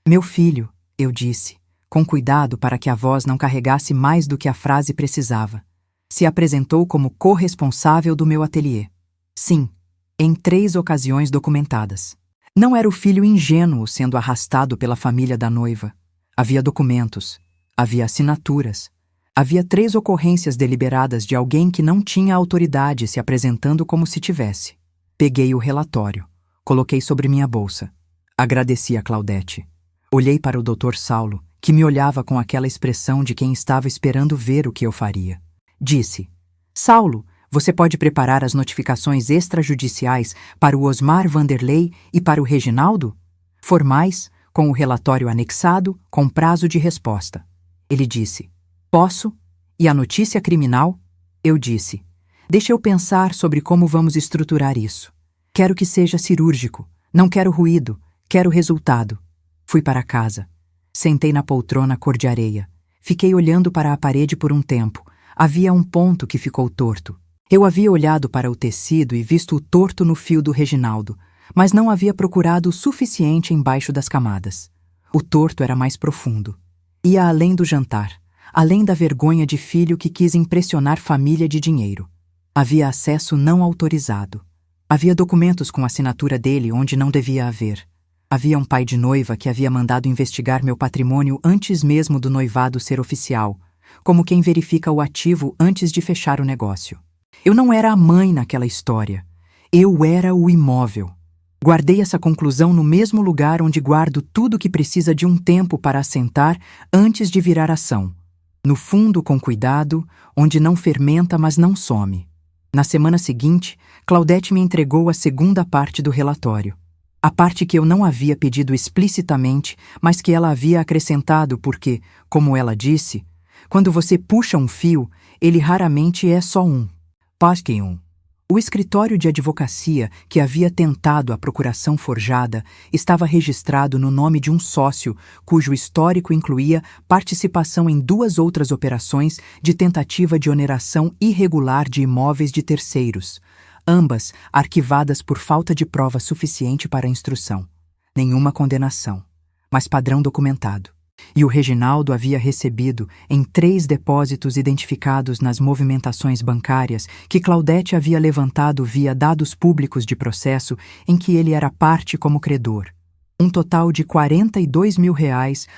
Meu filho, eu disse, com cuidado para que a voz não carregasse mais do que a frase precisava, se apresentou como corresponsável do meu ateliê. Sim, em 3 ocasiões documentadas. Não era o filho ingênuo sendo arrastado pela família da noiva. Havia documentos, havia assinaturas, havia 3 ocorrências deliberadas de alguém que não tinha autoridade se apresentando como se tivesse. Peguei o relatório, coloquei sobre minha bolsa. Agradeci a Claudete. Olhei para o Dr. Saulo, que me olhava com aquela expressão de quem estava esperando ver o que eu faria. Disse: Saulo, você pode preparar as notificações extrajudiciais para o Osmar Vanderlei e para o Reginaldo? Formais, com o relatório anexado, com prazo de resposta. Ele disse: Posso? E a notícia criminal? Eu disse: Deixa eu pensar sobre como vamos estruturar isso. Quero que seja cirúrgico. Não quero ruído. Quero resultado. Fui para casa. Sentei na poltrona cor de areia. Fiquei olhando para a parede por um tempo. Havia um ponto que ficou torto. Eu havia olhado para o tecido e visto o torto no fio do Reginaldo, mas não havia procurado o suficiente embaixo das camadas. O torto era mais profundo. Ia além do jantar, além da vergonha de filho que quis impressionar família de dinheiro. Havia acesso não autorizado. Havia documentos com a assinatura dele onde não devia haver. Havia um pai de noiva que havia mandado investigar meu patrimônio antes mesmo do noivado ser oficial, como quem verifica o ativo antes de fechar o negócio. Eu não era a mãe naquela história. Eu era o imóvel. Guardei essa conclusão no mesmo lugar onde guardo tudo que precisa de um tempo para assentar antes de virar ação. No fundo, com cuidado, onde não fermenta, mas não some. Na semana seguinte, Claudete me entregou a segunda parte do relatório. A parte que eu não havia pedido explicitamente, mas que ela havia acrescentado porque, como ela disse, quando você puxa um fio, ele raramente é só um. Pasque um. O escritório de advocacia que havia tentado a procuração forjada estava registrado no nome de um sócio cujo histórico incluía participação em 2 outras operações de tentativa de oneração irregular de imóveis de terceiros, ambas arquivadas por falta de prova suficiente para a instrução. Nenhuma condenação, mas padrão documentado. E o Reginaldo havia recebido, em 3 depósitos identificados nas movimentações bancárias que Claudete havia levantado via dados públicos de processo em que ele era parte como credor, um total de R$42 mil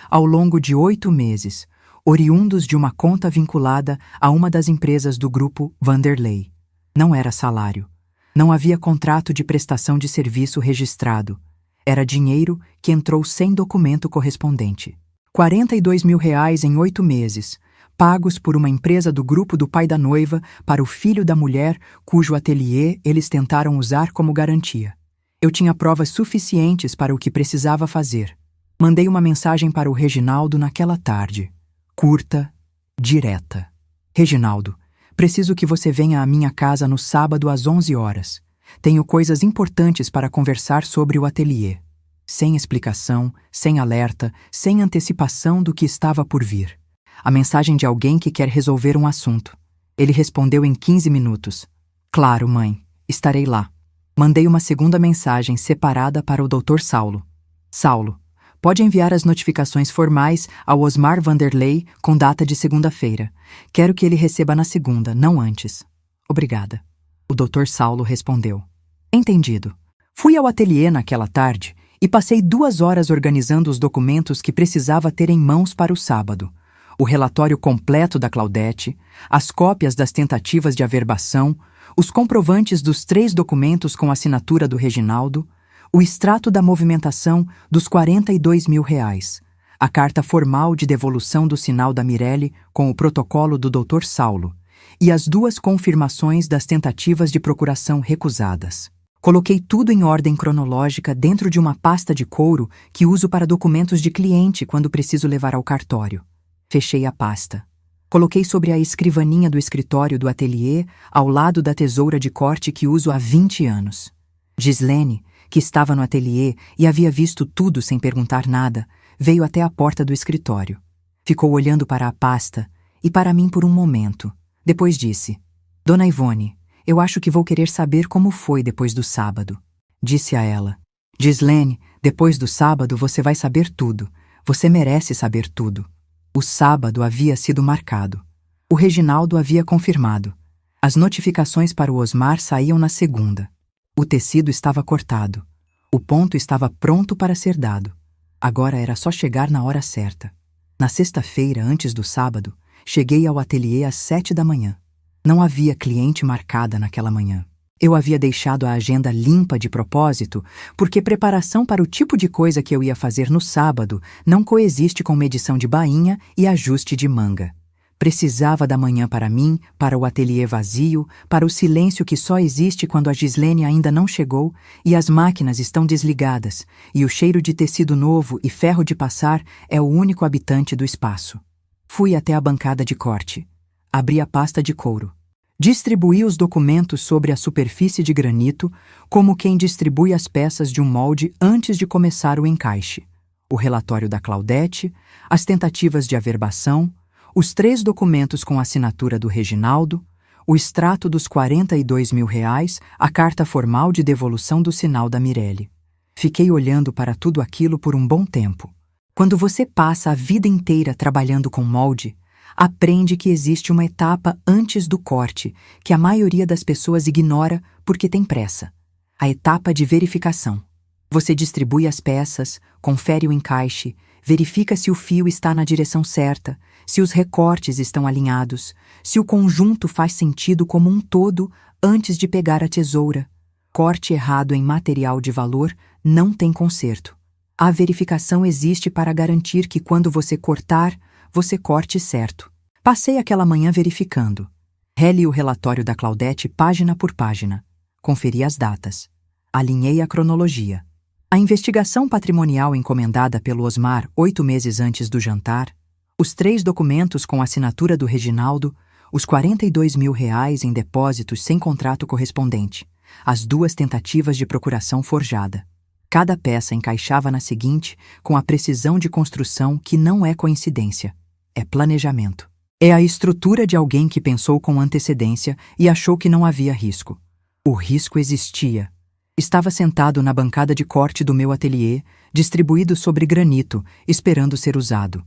ao longo de 8 meses, oriundos de uma conta vinculada a uma das empresas do grupo Vanderlei. Não era salário. Não havia contrato de prestação de serviço registrado. Era dinheiro que entrou sem documento correspondente. R$42 mil em 8 meses, pagos por uma empresa do grupo do pai da noiva para o filho da mulher cujo ateliê eles tentaram usar como garantia. Eu tinha provas suficientes para o que precisava fazer. Mandei uma mensagem para o Reginaldo naquela tarde. Curta, direta. Reginaldo, preciso que você venha à minha casa no sábado às 11 horas. Tenho coisas importantes para conversar sobre o ateliê. Sem explicação, sem alerta, sem antecipação do que estava por vir. A mensagem de alguém que quer resolver um assunto. Ele respondeu em 15 minutos. Claro, mãe, estarei lá. Mandei uma segunda mensagem separada para o Dr. Saulo. Saulo, pode enviar as notificações formais ao Osmar Vanderlei com data de segunda-feira. Quero que ele receba na segunda, não antes. Obrigada. O Dr. Saulo respondeu. Entendido. Fui ao ateliê naquela tarde e passei 2 horas organizando os documentos que precisava ter em mãos para o sábado. O relatório completo da Claudete, as cópias das tentativas de averbação, os comprovantes dos 3 documentos com assinatura do Reginaldo, o extrato da movimentação dos R$42 mil, a carta formal de devolução do sinal da Mirelle com o protocolo do Dr. Saulo e as 2 confirmações das tentativas de procuração recusadas. Coloquei tudo em ordem cronológica dentro de uma pasta de couro que uso para documentos de cliente quando preciso levar ao cartório. Fechei a pasta. Coloquei sobre a escrivaninha do escritório do ateliê, ao lado da tesoura de corte que uso há 20 anos. Gislene, que estava no ateliê e havia visto tudo sem perguntar nada, veio até a porta do escritório. Ficou olhando para a pasta e para mim por um momento. Depois disse: Dona Ivone, eu acho que vou querer saber como foi depois do sábado. Disse a ela. Gislene, depois do sábado você vai saber tudo. Você merece saber tudo. O sábado havia sido marcado. O Reginaldo havia confirmado. As notificações para o Osmar saíam na segunda. O tecido estava cortado. O ponto estava pronto para ser dado. Agora era só chegar na hora certa. Na sexta-feira, antes do sábado, cheguei ao ateliê às 7 da manhã. Não havia cliente marcada naquela manhã. Eu havia deixado a agenda limpa de propósito, porque preparação para o tipo de coisa que eu ia fazer no sábado não coexiste com medição de bainha e ajuste de manga. Precisava da manhã para mim, para o ateliê vazio, para o silêncio que só existe quando a Gislene ainda não chegou e as máquinas estão desligadas, e o cheiro de tecido novo e ferro de passar é o único habitante do espaço. Fui até a bancada de corte. Abri a pasta de couro. Distribuí os documentos sobre a superfície de granito, como quem distribui as peças de um molde antes de começar o encaixe. O relatório da Claudete, as tentativas de averbação, os 3 documentos com assinatura do Reginaldo, o extrato dos R$42 mil, a carta formal de devolução do sinal da Mirelle. Fiquei olhando para tudo aquilo por um bom tempo. Quando você passa a vida inteira trabalhando com molde, aprende que existe uma etapa antes do corte, que a maioria das pessoas ignora porque tem pressa. A etapa de verificação. Você distribui as peças, confere o encaixe, verifica se o fio está na direção certa, se os recortes estão alinhados, se o conjunto faz sentido como um todo antes de pegar a tesoura. Corte errado em material de valor não tem conserto. A verificação existe para garantir que quando você cortar, você corte certo. Passei aquela manhã verificando. Reli o relatório da Claudete página por página. Conferi as datas. Alinhei a cronologia. A investigação patrimonial encomendada pelo Osmar 8 meses antes do jantar, os 3 documentos com assinatura do Reginaldo, os R$42 mil em depósitos sem contrato correspondente, as 2 tentativas de procuração forjada. Cada peça encaixava na seguinte com a precisão de construção que não é coincidência, é planejamento. É a estrutura de alguém que pensou com antecedência e achou que não havia risco. O risco existia. Estava sentado na bancada de corte do meu ateliê, distribuído sobre granito, esperando ser usado.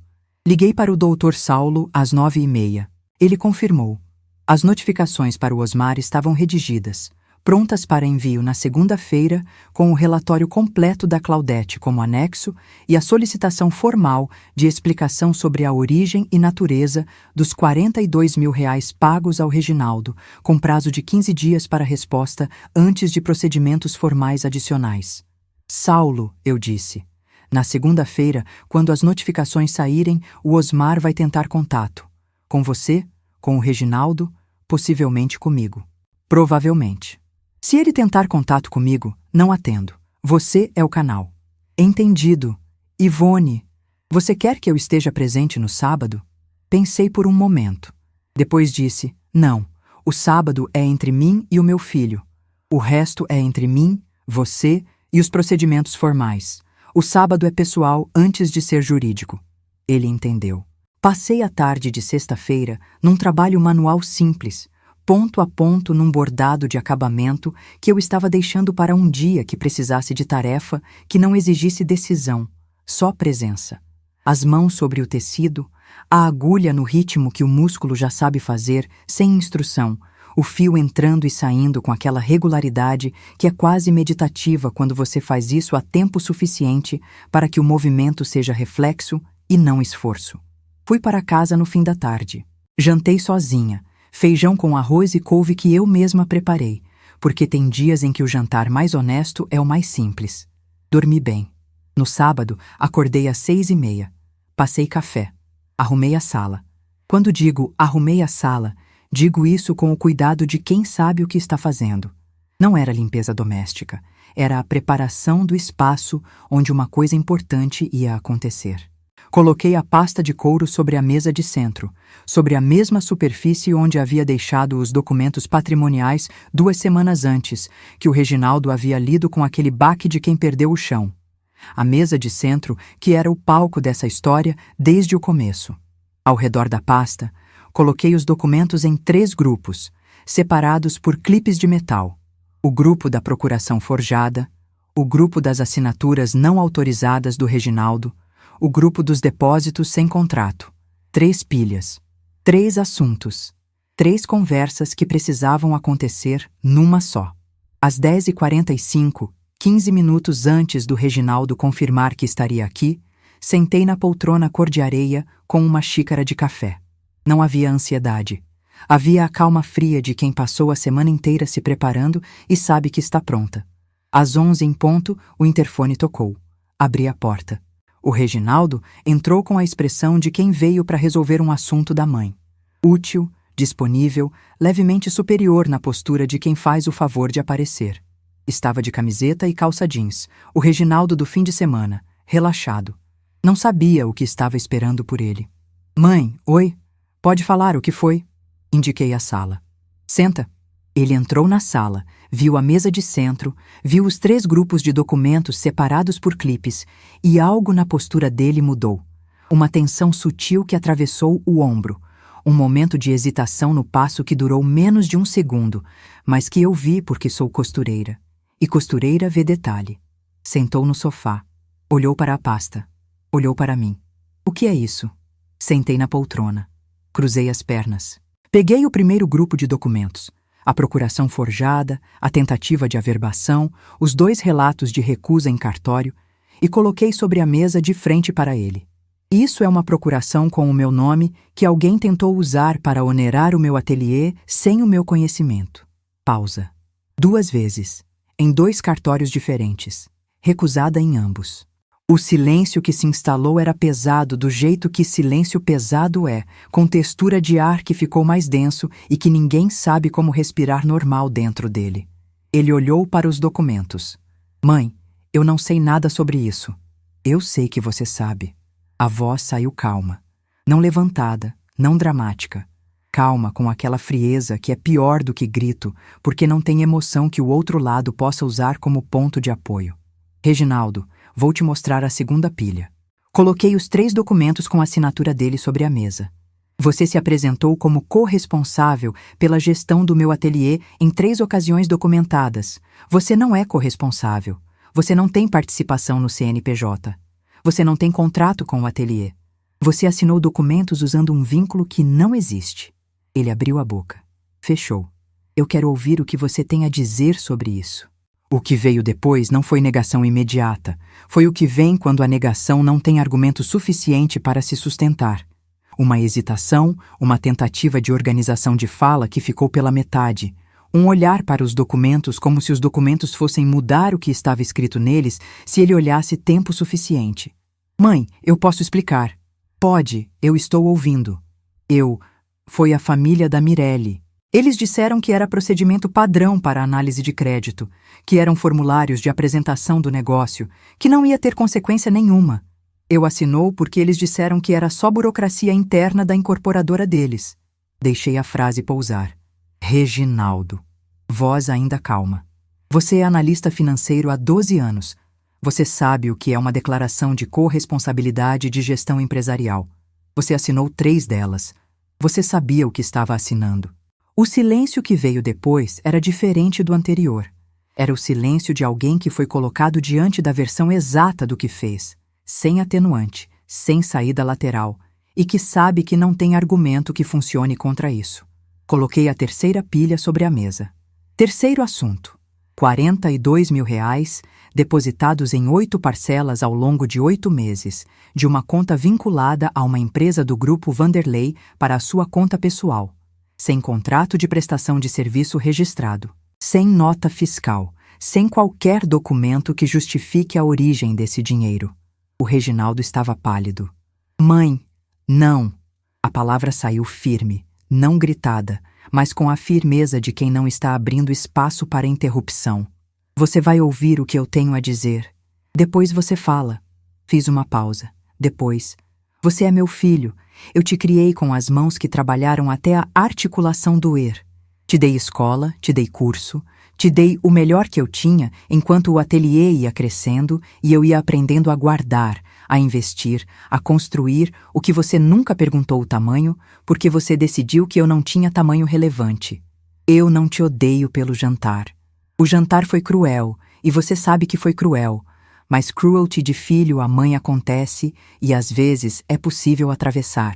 Liguei para o Dr. Saulo às 9h30. Ele confirmou. As notificações para o Osmar estavam redigidas, prontas para envio na segunda-feira, com o relatório completo da Claudete como anexo e a solicitação formal de explicação sobre a origem e natureza dos R$42 mil pagos ao Reginaldo, com prazo de 15 dias para resposta antes de procedimentos formais adicionais. Saulo, eu disse. Na segunda-feira, quando as notificações saírem, o Osmar vai tentar contato. Com você, com o Reginaldo, possivelmente comigo. Provavelmente. Se ele tentar contato comigo, não atendo. Você é o canal. Entendido. Ivone, você quer que eu esteja presente no sábado? Pensei por um momento. Depois disse, não, o sábado é entre mim e o meu filho. O resto é entre mim, você e os procedimentos formais. O sábado é pessoal antes de ser jurídico. Ele entendeu. Passei a tarde de sexta-feira num trabalho manual simples, ponto a ponto num bordado de acabamento que eu estava deixando para um dia que precisasse de tarefa que não exigisse decisão, só presença. As mãos sobre o tecido, a agulha no ritmo que o músculo já sabe fazer, sem instrução, o fio entrando e saindo com aquela regularidade que é quase meditativa quando você faz isso a tempo suficiente para que o movimento seja reflexo e não esforço. Fui para casa no fim da tarde. Jantei sozinha, feijão com arroz e couve que eu mesma preparei, porque tem dias em que o jantar mais honesto é o mais simples. Dormi bem. No sábado, acordei às 6h30. Passei café. Arrumei a sala. Quando digo arrumei a sala, digo isso com o cuidado de quem sabe o que está fazendo. Não era limpeza doméstica, era a preparação do espaço onde uma coisa importante ia acontecer. Coloquei a pasta de couro sobre a mesa de centro, sobre a mesma superfície onde havia deixado os documentos patrimoniais 2 semanas antes, que o Reginaldo havia lido com aquele baque de quem perdeu o chão. A mesa de centro, que era o palco dessa história desde o começo. Ao redor da pasta, coloquei os documentos em 3 grupos, separados por clipes de metal. O grupo da procuração forjada, o grupo das assinaturas não autorizadas do Reginaldo, o grupo dos depósitos sem contrato. 3 pilhas. 3 assuntos. 3 conversas que precisavam acontecer numa só. Às 10h45, 15 minutos antes do Reginaldo confirmar que estaria aqui, sentei na poltrona cor de areia com uma xícara de café. Não havia ansiedade. Havia a calma fria de quem passou a semana inteira se preparando e sabe que está pronta. Às 11 em ponto, o interfone tocou. Abri a porta. O Reginaldo entrou com a expressão de quem veio para resolver um assunto da mãe. Útil, disponível, levemente superior na postura de quem faz o favor de aparecer. Estava de camiseta e calça jeans, o Reginaldo do fim de semana, relaxado. Não sabia o que estava esperando por ele. Mãe, oi? Pode falar o que foi? Indiquei a sala. Senta. Ele entrou na sala, viu a mesa de centro, viu os 3 grupos de documentos separados por clipes e algo na postura dele mudou. Uma tensão sutil que atravessou o ombro. Um momento de hesitação no passo que durou menos de 1 segundo, mas que eu vi porque sou costureira. E costureira vê detalhe. Sentou no sofá. Olhou para a pasta. Olhou para mim. O que é isso? Sentei na poltrona. Cruzei as pernas. Peguei o primeiro grupo de documentos. A procuração forjada, a tentativa de averbação, os 2 relatos de recusa em cartório, e coloquei sobre a mesa de frente para ele. Isso é uma procuração com o meu nome que alguém tentou usar para onerar o meu ateliê sem o meu conhecimento. Pausa. 2 vezes, em 2 cartórios diferentes, recusada em ambos. O silêncio que se instalou era pesado do jeito que silêncio pesado é, com textura de ar que ficou mais denso e que ninguém sabe como respirar normal dentro dele. Ele olhou para os documentos. Mãe, eu não sei nada sobre isso. Eu sei que você sabe. A voz saiu calma. Não levantada, não dramática. Calma com aquela frieza que é pior do que grito, porque não tem emoção que o outro lado possa usar como ponto de apoio. Reginaldo, vou te mostrar a segunda pilha. Coloquei os 3 documentos com a assinatura dele sobre a mesa. Você se apresentou como corresponsável pela gestão do meu ateliê em 3 ocasiões documentadas. Você não é corresponsável. Você não tem participação no CNPJ. Você não tem contrato com o ateliê. Você assinou documentos usando um vínculo que não existe. Ele abriu a boca. Fechou. Eu quero ouvir o que você tem a dizer sobre isso. O que veio depois não foi negação imediata. Foi o que vem quando a negação não tem argumento suficiente para se sustentar. Uma hesitação, uma tentativa de organização de fala que ficou pela metade. Um olhar para os documentos como se os documentos fossem mudar o que estava escrito neles se ele olhasse tempo suficiente. Mãe, eu posso explicar. Pode, eu estou ouvindo. Foi a família da Mirelle. Eles disseram que era procedimento padrão para análise de crédito, que eram formulários de apresentação do negócio, que não ia ter consequência nenhuma. Eu assinou porque eles disseram que era só burocracia interna da incorporadora deles. Deixei a frase pousar. Reginaldo. Voz ainda calma. Você é analista financeiro há 12 anos. Você sabe o que é uma declaração de corresponsabilidade de gestão empresarial. Você assinou 3 delas. Você sabia o que estava assinando. O silêncio que veio depois era diferente do anterior. Era o silêncio de alguém que foi colocado diante da versão exata do que fez, sem atenuante, sem saída lateral, e que sabe que não tem argumento que funcione contra isso. Coloquei a terceira pilha sobre a mesa. Terceiro assunto. R$42 mil, depositados em 8 parcelas ao longo de 8 meses, de uma conta vinculada a uma empresa do Grupo Vanderlei para a sua conta pessoal, sem contrato de prestação de serviço registrado, sem nota fiscal, sem qualquer documento que justifique a origem desse dinheiro. O Reginaldo estava pálido. Mãe, não! A palavra saiu firme, não gritada, mas com a firmeza de quem não está abrindo espaço para interrupção. Você vai ouvir o que eu tenho a dizer. Depois você fala. Fiz uma pausa. Depois. Você é meu filho. Eu te criei com as mãos que trabalharam até a articulação doer. Te dei escola, te dei curso, te dei o melhor que eu tinha enquanto o ateliê ia crescendo e eu ia aprendendo a guardar, a investir, a construir o que você nunca perguntou o tamanho, porque você decidiu que eu não tinha tamanho relevante. Eu não te odeio pelo jantar. O jantar foi cruel, e você sabe que foi cruel, mas cruelty de filho a mãe acontece e às vezes é possível atravessar.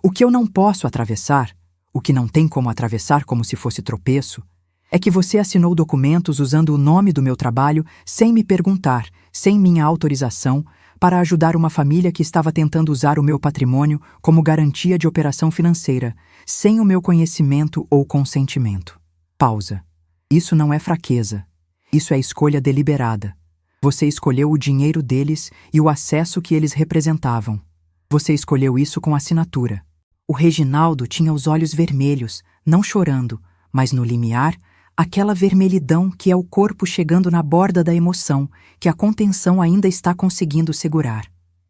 O que eu não posso atravessar, o que não tem como atravessar como se fosse tropeço, é que você assinou documentos usando o nome do meu trabalho sem me perguntar, sem minha autorização, para ajudar uma família que estava tentando usar o meu patrimônio como garantia de operação financeira, sem o meu conhecimento ou consentimento. Pausa. Isso não é fraqueza. Isso é escolha deliberada. Você escolheu o dinheiro deles e o acesso que eles representavam. Você escolheu isso com assinatura. O Reginaldo tinha os olhos vermelhos, não chorando, mas no limiar, aquela vermelhidão que é o corpo chegando na borda da emoção, que a contenção ainda está conseguindo segurar.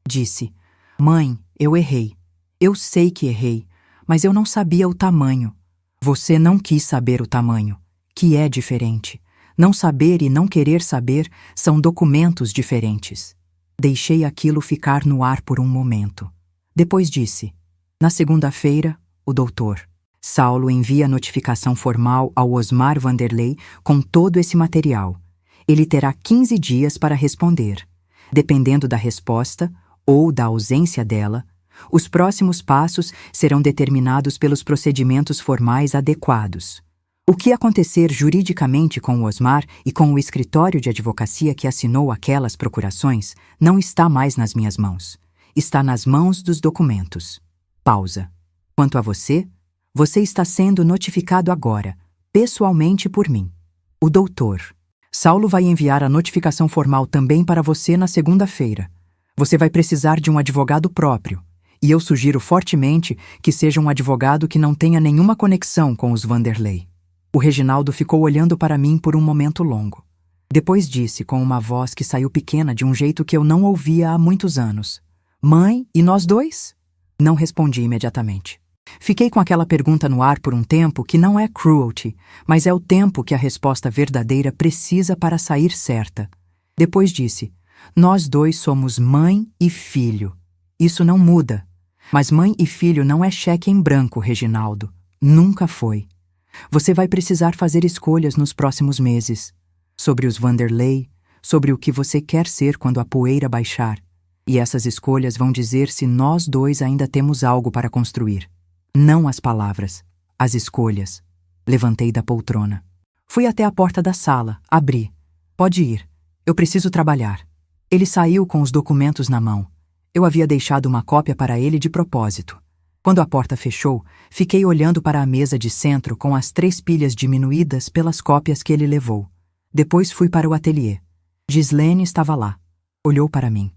Disse: Mãe, eu errei. Eu sei que errei, mas eu não sabia o tamanho. Você não quis saber o tamanho, que é diferente. Não saber e não querer saber são documentos diferentes. Deixei aquilo ficar no ar por um momento. Depois disse: Na segunda-feira, o doutor Saulo envia notificação formal ao Osmar Vanderlei com todo esse material. Ele terá 15 dias para responder. Dependendo da resposta, ou da ausência dela, os próximos passos serão determinados pelos procedimentos formais adequados. O que acontecer juridicamente com o Osmar e com o escritório de advocacia que assinou aquelas procurações não está mais nas minhas mãos. está nas mãos dos documentos. Pausa. Quanto a você, você está sendo notificado agora, pessoalmente por mim. O doutor. Saulo vai enviar a notificação formal também para você na segunda-feira. Você vai precisar de um advogado próprio, e eu sugiro fortemente que seja um advogado que não tenha nenhuma conexão com os Vanderlei. O Reginaldo ficou olhando para mim por um momento longo. Depois disse com uma voz que saiu pequena de um jeito que eu não ouvia há muitos anos: Mãe, e nós dois? Não respondi imediatamente. Fiquei com aquela pergunta no ar por um tempo que não é cruelty, mas é o tempo que a resposta verdadeira precisa para sair certa. Depois disse: nós dois somos mãe e filho. Isso não muda. Mas mãe e filho não é cheque em branco, Reginaldo. Nunca foi. Você vai precisar fazer escolhas nos próximos meses. Sobre os Vanderlei, sobre o que você quer ser quando a poeira baixar. E essas escolhas vão dizer se nós dois ainda temos algo para construir. Não as palavras, as escolhas. Levantei da poltrona. Fui até a porta da sala, abri. Pode ir. Eu preciso trabalhar. Ele saiu com os documentos na mão. Eu havia deixado uma cópia para ele de propósito. Quando a porta fechou, fiquei olhando para a mesa de centro com as 3 pilhas diminuídas pelas cópias que ele levou. Depois fui para o ateliê. Gislene estava lá. Olhou para mim.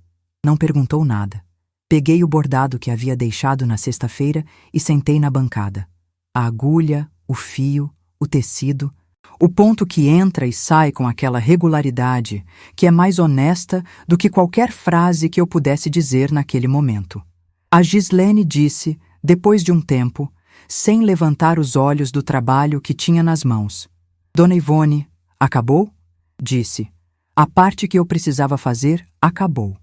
Não perguntou nada. Peguei o bordado que havia deixado na sexta-feira e sentei na bancada. A agulha, o fio, o tecido, o ponto que entra e sai com aquela regularidade que é mais honesta do que qualquer frase que eu pudesse dizer naquele momento. A Gislene disse, depois de um tempo, sem levantar os olhos do trabalho que tinha nas mãos: Dona Ivone, acabou? Disse. A parte que eu precisava fazer acabou.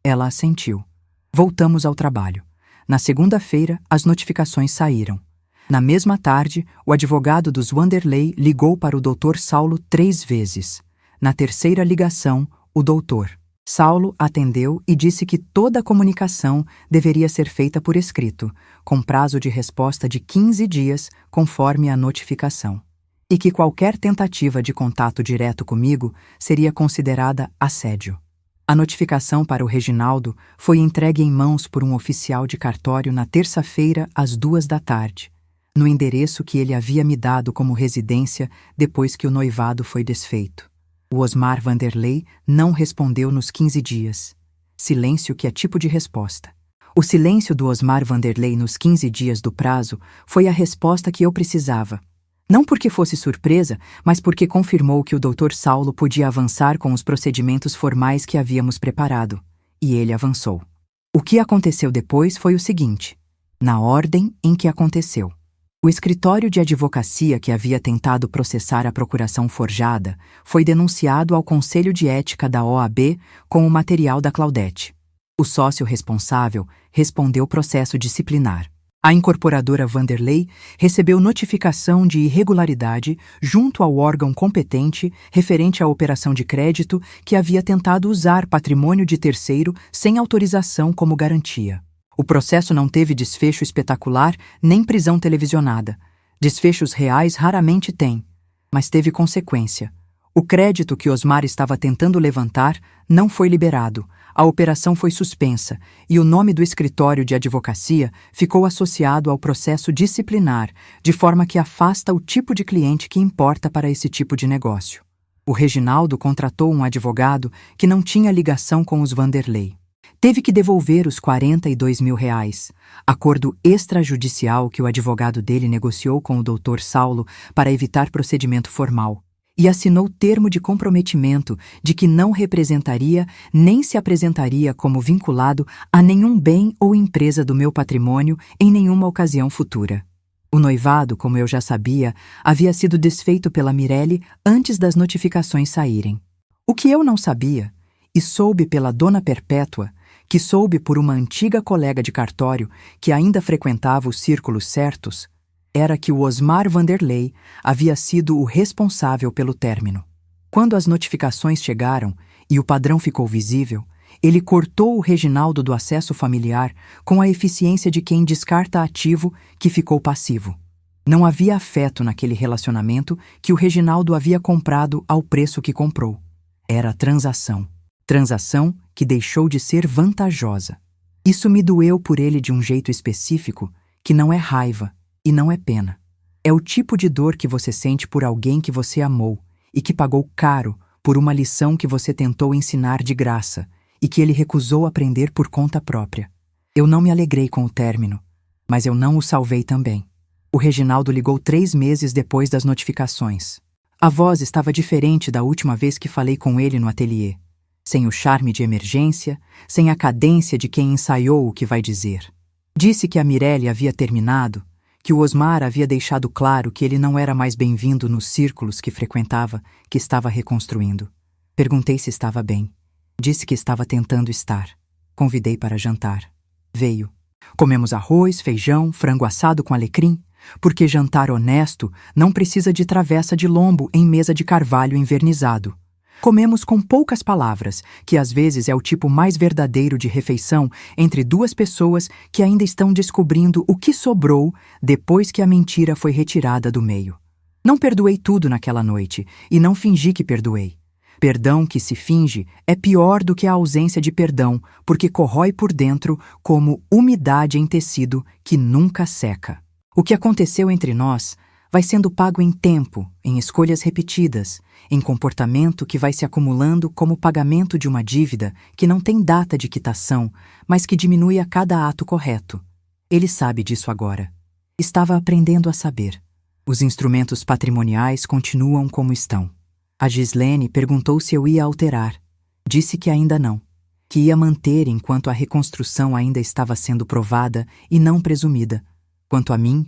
Ela assentiu. Voltamos ao trabalho. Na segunda-feira, as notificações saíram. Na mesma tarde, o advogado dos Wanderlei ligou para o Dr. Saulo 3 vezes. Na terceira ligação, o doutor Saulo atendeu e disse que toda a comunicação deveria ser feita por escrito, com prazo de resposta de 15 dias, conforme a notificação. E que qualquer tentativa de contato direto comigo seria considerada assédio. A notificação para o Reginaldo foi entregue em mãos por um oficial de cartório na terça-feira às 14h, no endereço que ele havia me dado como residência depois que o noivado foi desfeito. O Osmar Vanderlei não respondeu nos 15 dias. Silêncio que é tipo de resposta. O silêncio do Osmar Vanderlei nos 15 dias do prazo foi a resposta que eu precisava. Não porque fosse surpresa, mas porque confirmou que o Dr. Saulo podia avançar com os procedimentos formais que havíamos preparado. E ele avançou. O que aconteceu depois foi o seguinte, na ordem em que aconteceu. O escritório de advocacia que havia tentado processar a procuração forjada foi denunciado ao Conselho de Ética da OAB com o material da Claudete. O sócio responsável respondeu processo disciplinar. A incorporadora Vanderlei recebeu notificação de irregularidade junto ao órgão competente referente à operação de crédito que havia tentado usar patrimônio de terceiro sem autorização como garantia. O processo não teve desfecho espetacular nem prisão televisionada. Desfechos reais raramente têm, mas teve consequência. O crédito que Osmar estava tentando levantar não foi liberado, a operação foi suspensa e o nome do escritório de advocacia ficou associado ao processo disciplinar, de forma que afasta o tipo de cliente que importa para esse tipo de negócio. O Reginaldo contratou um advogado que não tinha ligação com os Vanderlei. Teve que devolver os R$42 mil, acordo extrajudicial que o advogado dele negociou com o Dr. Saulo para evitar procedimento formal, e assinou termo de comprometimento de que não representaria nem se apresentaria como vinculado a nenhum bem ou empresa do meu patrimônio em nenhuma ocasião futura. O noivado, como eu já sabia, havia sido desfeito pela Mirelle antes das notificações saírem. O que eu não sabia, e soube pela Dona Perpétua, que soube por uma antiga colega de cartório que ainda frequentava os círculos certos, era que o Osmar Vanderlei havia sido o responsável pelo término. Quando as notificações chegaram e o padrão ficou visível, ele cortou o Reginaldo do acesso familiar com a eficiência de quem descarta ativo que ficou passivo. Não havia afeto naquele relacionamento que o Reginaldo havia comprado ao preço que comprou. Era transação. Transação que deixou de ser vantajosa. Isso me doeu por ele de um jeito específico que não é raiva e não é pena. É o tipo de dor que você sente por alguém que você amou e que pagou caro por uma lição que você tentou ensinar de graça e que ele recusou aprender por conta própria. Eu não me alegrei com o término, mas eu não o salvei também. O Reginaldo ligou 3 meses depois das notificações. A voz estava diferente da última vez que falei com ele no ateliê. Sem o charme de emergência, sem a cadência de quem ensaiou o que vai dizer. Disse que a Mirelle havia terminado, que o Osmar havia deixado claro que ele não era mais bem-vindo nos círculos que frequentava, que estava reconstruindo. Perguntei se estava bem. Disse que estava tentando estar. Convidei para jantar. Veio. Comemos arroz, feijão, frango assado com alecrim, porque jantar honesto não precisa de travessa de lombo em mesa de carvalho envernizado. Comemos com poucas palavras, que às vezes é o tipo mais verdadeiro de refeição entre duas pessoas que ainda estão descobrindo o que sobrou depois que a mentira foi retirada do meio. Não perdoei tudo naquela noite e não fingi que perdoei. Perdão que se finge é pior do que a ausência de perdão, porque corrói por dentro como umidade em tecido que nunca seca. O que aconteceu entre nós vai sendo pago em tempo, em escolhas repetidas, em comportamento que vai se acumulando como pagamento de uma dívida que não tem data de quitação, mas que diminui a cada ato correto. Ele sabe disso agora. Estava aprendendo a saber. Os instrumentos patrimoniais continuam como estão. A Gislene perguntou se eu ia alterar. Disse que ainda não. Que ia manter enquanto a reconstrução ainda estava sendo provada e não presumida. Quanto a mim,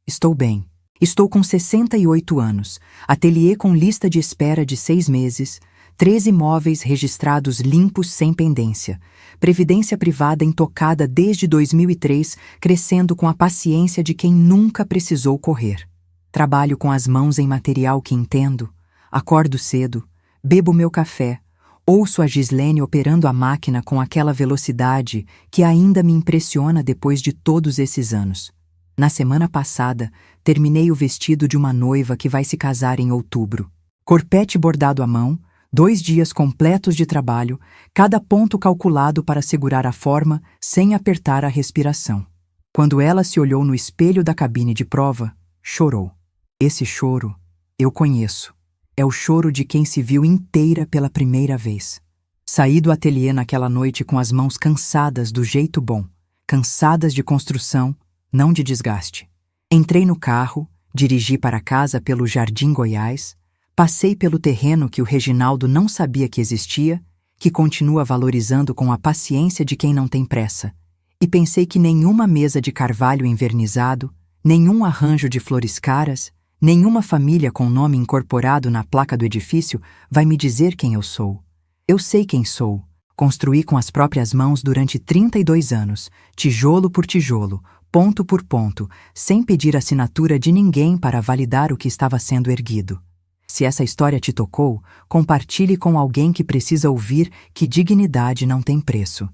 estou bem. Estou com 68 anos, ateliê com lista de espera de 6 meses, 13 imóveis registrados limpos sem pendência, previdência privada intocada desde 2003, crescendo com a paciência de quem nunca precisou correr. Trabalho com as mãos em material que entendo, acordo cedo, bebo meu café, ouço a Gislene operando a máquina com aquela velocidade que ainda me impressiona depois de todos esses anos. Na semana passada, terminei o vestido de uma noiva que vai se casar em outubro. Corpete bordado à mão, 2 dias completos de trabalho, cada ponto calculado para segurar a forma sem apertar a respiração. Quando ela se olhou no espelho da cabine de prova, chorou. Esse choro, eu conheço. É o choro de quem se viu inteira pela primeira vez. Saí do ateliê naquela noite com as mãos cansadas do jeito bom, cansadas de construção, não de desgaste. Entrei no carro, dirigi para casa pelo Jardim Goiás, passei pelo terreno que o Reginaldo não sabia que existia, que continua valorizando com a paciência de quem não tem pressa, e pensei que nenhuma mesa de carvalho envernizado, nenhum arranjo de flores caras, nenhuma família com nome incorporado na placa do edifício vai me dizer quem eu sou. Eu sei quem sou. Construí com as próprias mãos durante 32 anos, tijolo por tijolo, ponto por ponto, sem pedir assinatura de ninguém para validar o que estava sendo erguido. Se essa história te tocou, compartilhe com alguém que precisa ouvir que dignidade não tem preço.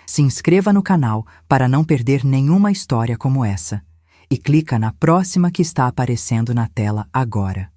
Se inscreva no canal para não perder nenhuma história como essa. E clica na próxima que está aparecendo na tela agora.